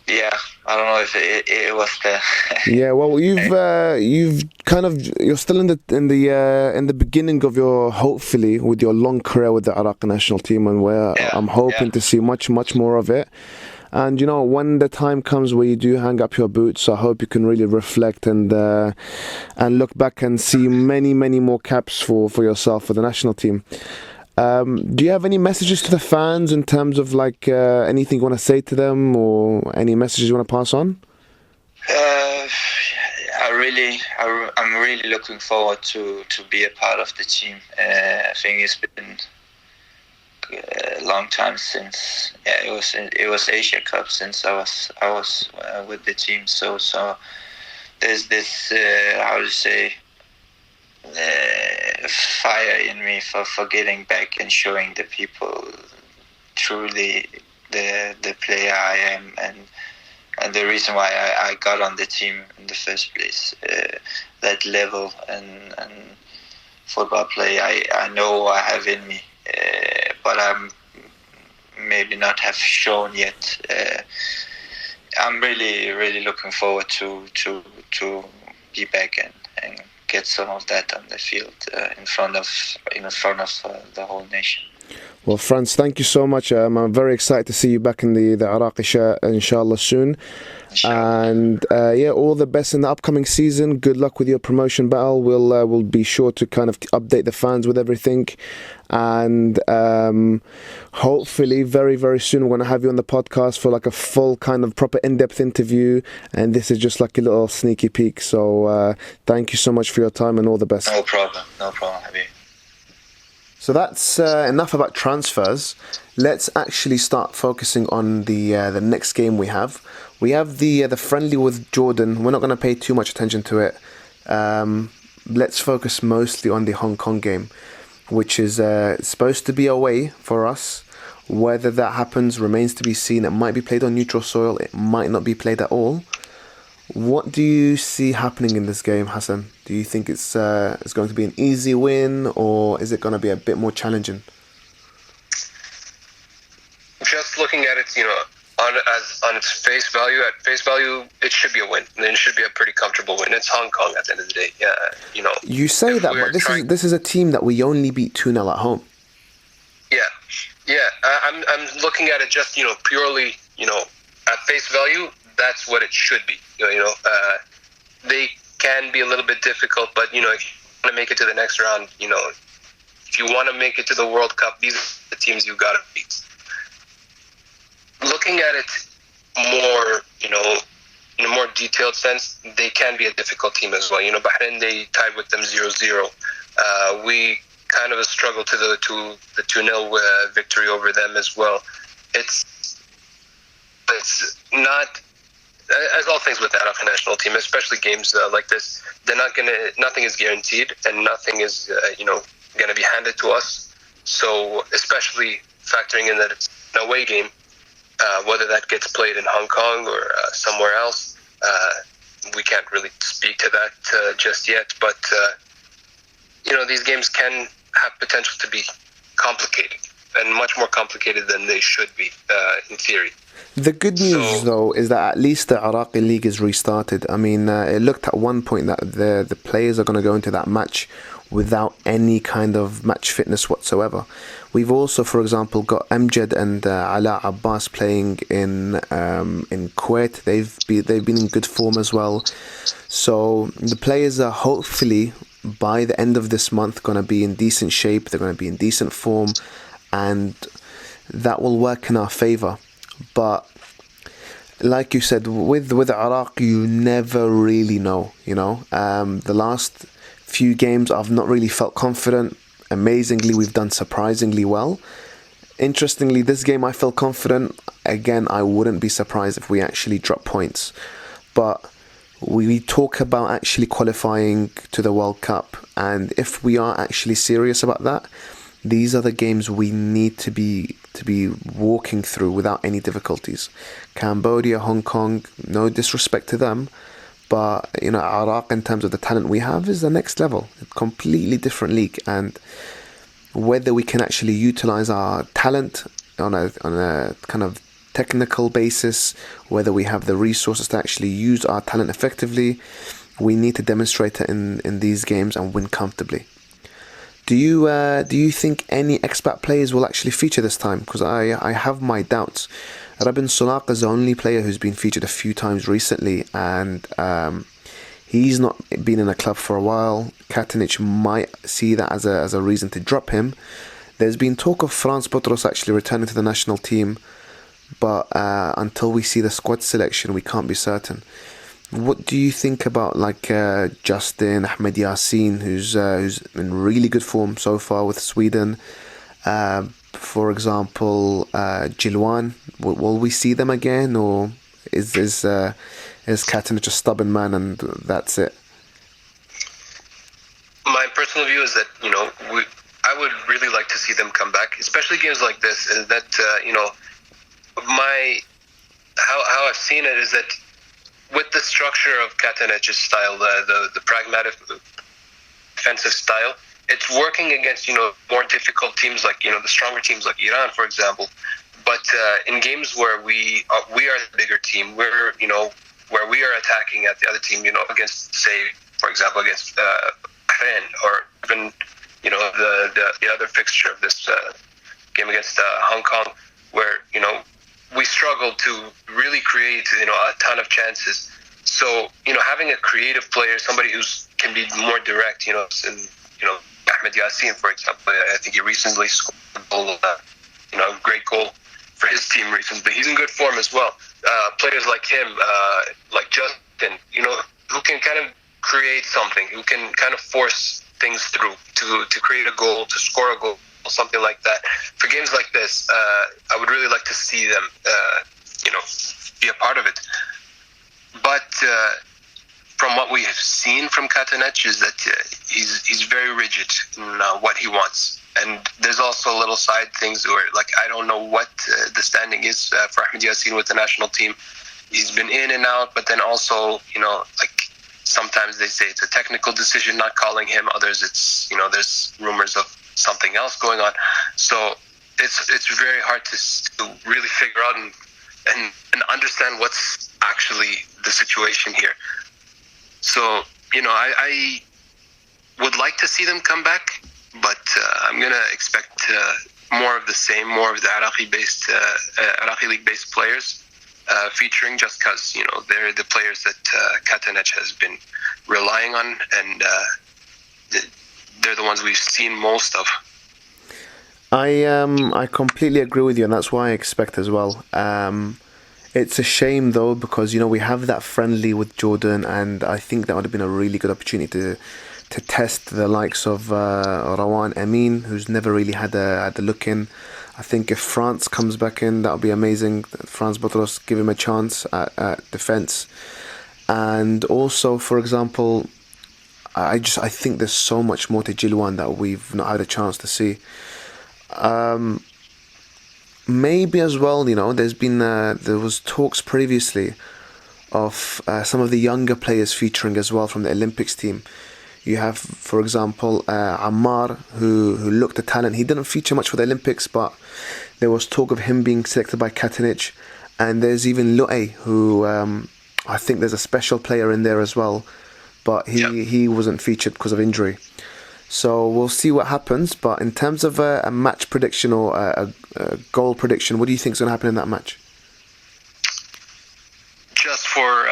yeah, I don't know if it was the. Yeah, well, you've kind of, you're still in the beginning of your, hopefully, with your long career with the Iraqi national team, and where I'm hoping to see much more of it. And when the time comes where you do hang up your boots, I hope you can really reflect and look back and see many more caps for yourself for the national team. Do you have any messages to the fans in terms of anything you want to say to them, or any messages you want to pass on? I'm really looking forward to be a part of the team. I think it's been a long time since it was Asia Cup since I was with the team. So there's this how to say. Fire in me for getting back and showing the people truly the player I am, and the reason why I got on the team in the first place. That level and football play I know I have in me, but I'm maybe not have shown yet. I'm really looking forward to be back and get some of that on the field in front of the whole nation. Well, Frans, thank you so much. I'm very excited to see you back in the Iraqi shirt, inshallah, soon. And all the best in the upcoming season. Good luck with your promotion battle. We'll be sure to kind of update the fans with everything, and hopefully very soon we're going to have you on the podcast for a full kind of proper in-depth interview, and this is just a little sneaky peek. So thank you so much for your time, and all the best. No problem, Hadi. So that's enough about transfers. Let's actually start focusing on the next game we have. We have the friendly with Jordan. We're not going to pay too much attention to it. Let's focus mostly on the Hong Kong game, which is supposed to be away for us. Whether that happens remains to be seen. It might be played on neutral soil. It might not be played at all. What do you see happening in this game, Hassan? Do you think it's going to be an easy win, or is it going to be a bit more challenging? Just looking at it, on its face value, it should be a win. And it should be a pretty comfortable win. It's Hong Kong at the end of the day. Yeah, You say that, but this is a team that we only beat 2-0 at home. Yeah. I'm looking at it just purely at face value. That's what it should be. They can be a little bit difficult, but if you want to make it to the next round, if you want to make it to the World Cup, these are the teams you got to beat. Looking at it more, in a more detailed sense, they can be a difficult team as well. Bahrain, they tied with them 0-0. We kind of a struggle to the 2-0 victory over them as well. It's not. As all things with the Iraqi national team, especially games like this, nothing is guaranteed, and nothing is going to be handed to us. So, especially factoring in that it's an away game, whether that gets played in Hong Kong or somewhere else, we can't really speak to that just yet. But these games can have potential to be complicated, and much more complicated than they should be in theory. The good news, though, is that at least the Iraqi league is restarted. I mean, it looked at one point that the players are going to go into that match without any kind of match fitness whatsoever. We've also, for example, got Amjad and Ala Abbas playing in Kuwait. They've been in good form as well. So the players are hopefully by the end of this month going to be in decent shape. They're going to be in decent form, and that will work in our favour. But like you said, with Iraq, you never really know. The last few games I've not really felt confident. Amazingly, we've done surprisingly well. Interestingly, this game I feel confident. Again, I wouldn't be surprised if we actually drop points. But we talk about actually qualifying to the World Cup, and if we are actually serious about that, these are the games we need to be walking through without any difficulties. Cambodia, Hong Kong, no disrespect to them, but Iraq, in terms of the talent we have, is the next level. A completely different league, and whether we can actually utilize our talent on a kind of technical basis, whether we have the resources to actually use our talent effectively, we need to demonstrate it in these games and win comfortably. Do you think any expat players will actually feature this time? Because I have my doubts. Rabin Solak is the only player who's been featured a few times recently, and he's not been in a club for a while. Katanic might see that as a reason to drop him. There's been talk of Frans Putros actually returning to the national team, but until we see the squad selection, we can't be certain. What do you think about Justin, Ahmed Yasin, who's in really good form so far with Sweden? For example, Jilwan. Will we see them again, or is Katanic a stubborn man and that's it? My personal view is that I would really like to see them come back, especially games like this. Is that how I've seen it is that with the structure of Katanic's style, the pragmatic defensive style, it's working against more difficult teams like the stronger teams like Iran, for example. But in games where we are the bigger team, where we are attacking at the other team, against, say, for example, against Bahrain, or even the other fixture of this game against Hong Kong, where we struggle to really create a ton of chances. So having a creative player, somebody who can be more direct, and Ahmed Yasin, for example, I think he recently scored a goal, a great goal for his team recently. He's in good form as well. Players like him, like Justin, who can kind of create something, who can kind of force things through to create a goal, to score a goal, something like that. For games like this, I would really like to see them, be a part of it. But from what we have seen from Katanic is that he's very rigid in what he wants. And there's also little side things where, I don't know what the standing is for Ahmed Yasin with the national team. He's been in and out, but then also, sometimes they say it's a technical decision not calling him. Others, it's, there's rumors of something else going on. So it's very hard to really figure out and understand what's actually the situation here. So, I would like to see them come back, but I'm going to expect more of the same, more of the Iraqi league-based players featuring, just because, they're the players that Katanic has been relying on, and they're the ones we've seen most of. I completely agree with you, and that's why I expect as well. It's a shame though, because we have that friendly with Jordan, and I think that would have been a really good opportunity to test the likes of Rawan Amin, who's never really had a look in. I think if France comes back in, that would be amazing. Frans Putros, give him a chance at defence. And also, for example, I think there's so much more to Jilwan that we've not had a chance to see. Maybe as well, there was talks previously of some of the younger players featuring as well from the Olympics team. You have, for example, Ammar, who looked a talent. He didn't feature much for the Olympics, but there was talk of him being selected by Katanic. And there's even Lu'ay, who I think there's a special player in there as well, but he wasn't featured because of injury. So we'll see what happens. But in terms of a match prediction or a goal prediction, what do you think is going to happen in that match? Just for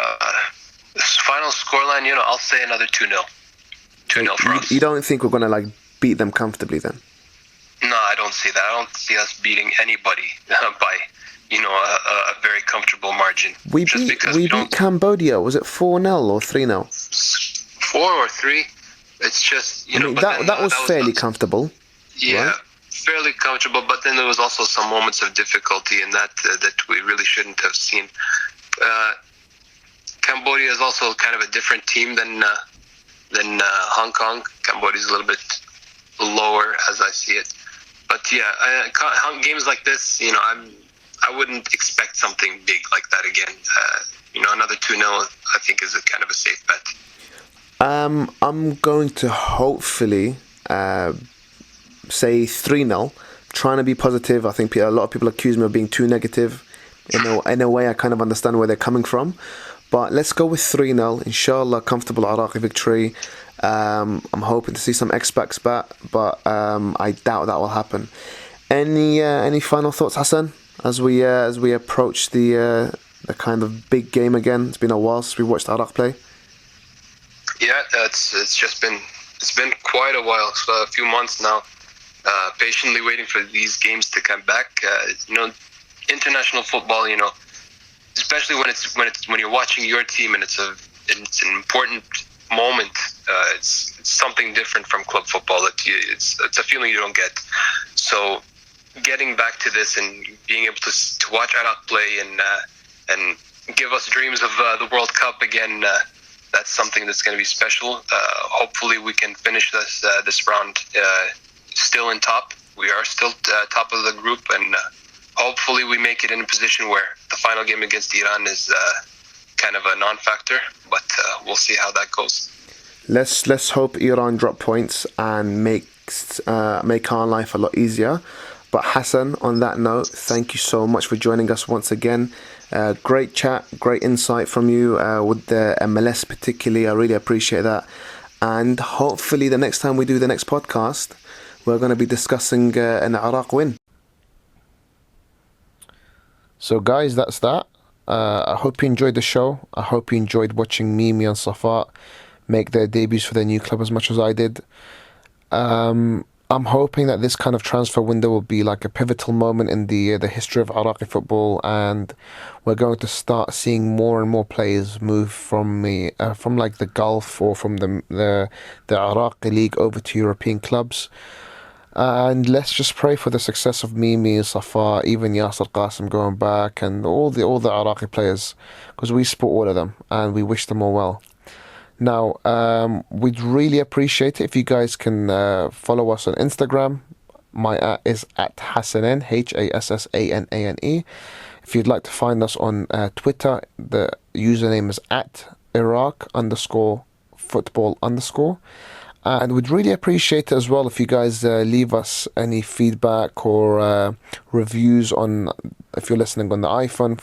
this final scoreline, I'll say another 2-0. 2-0 for us. You don't think we're going to like beat them comfortably then? No, I don't see that. I don't see us beating anybody by, a very comfortable margin. We beat Cambodia. Was it 4-0 or 3-0? 4 or 3. It's just, that was fairly comfortable. Yeah, right? Fairly comfortable. But then there was also some moments of difficulty in that we really shouldn't have seen. Cambodia is also kind of a different team than Hong Kong. Cambodia is a little bit lower as I see it. But yeah, games like this, I wouldn't expect something big like that again. Another 2-0, I think, is a kind of a safe bet. I'm going to hopefully say 3-0. Trying to be positive. I think a lot of people accuse me of being too negative. In a way, I kind of understand where they're coming from. But let's go with 3-0. Inshallah, comfortable Iraqi victory. I'm hoping to see some X-Backs back, but I doubt that will happen. Any final thoughts, Hassan, as we approach the kind of big game again? It's been a while since we watched Iraq play. Yeah, it's been quite a while, so a few months now. Patiently waiting for these games to come back. International football, especially when you're watching your team and it's an important moment. It's something different from club football. It's a feeling you don't get. So getting back to this and being able to watch Iraq play and give us dreams of the World Cup again, that's something that's going to be special. Hopefully we can finish this round still in top. We are still top of the group, and hopefully we make it in a position where the final game against Iran is kind of a non-factor, but we'll see how that goes. Let's hope Iran drop points and make our life a lot easier. But Hassan, on that note, thank you so much for joining us once again. Great chat, great insight from you with the MLS particularly. I really appreciate that. And hopefully the next time we do the next podcast, we're going to be discussing an Iraq win. So guys, that's that. I hope you enjoyed the show. I hope you enjoyed watching Mimi and Safaa make their debuts for their new club as much as I did. I'm hoping that this kind of transfer window will be like a pivotal moment in the history of Iraqi football, and we're going to start seeing more and more players move from like the Gulf or from the Iraqi league over to European clubs. And let's just pray for the success of Mimi, Safaa, even Yaser, Kasim going back, and all the Iraqi players, because we support all of them and we wish them all well. Now, we'd really appreciate it if you guys can follow us on Instagram. My is at Hassanen, HASSANANE. If you'd like to find us on Twitter, the username is at Iraq_football_. And we'd really appreciate it as well if you guys leave us any feedback or reviews on, if you're listening on the iPhone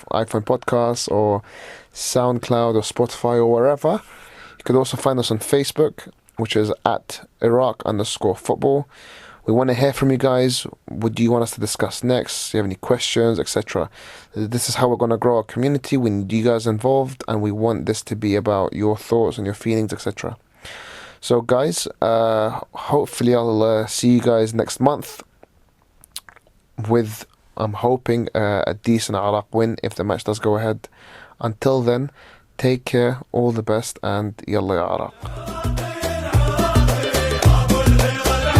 podcast or SoundCloud or Spotify or wherever. You could also find us on Facebook, which is at Iraq_football. We want to hear from you guys. What do you want us to discuss next? Do you have any questions, etc.? This is how we're going to grow our community. We need you guys involved, and we want this to be about your thoughts and your feelings, etc. So guys, hopefully I'll see you guys next month with, I'm hoping, a decent Iraq win if the match does go ahead. Until then, take care, all the best, and Yalla ya Iraq.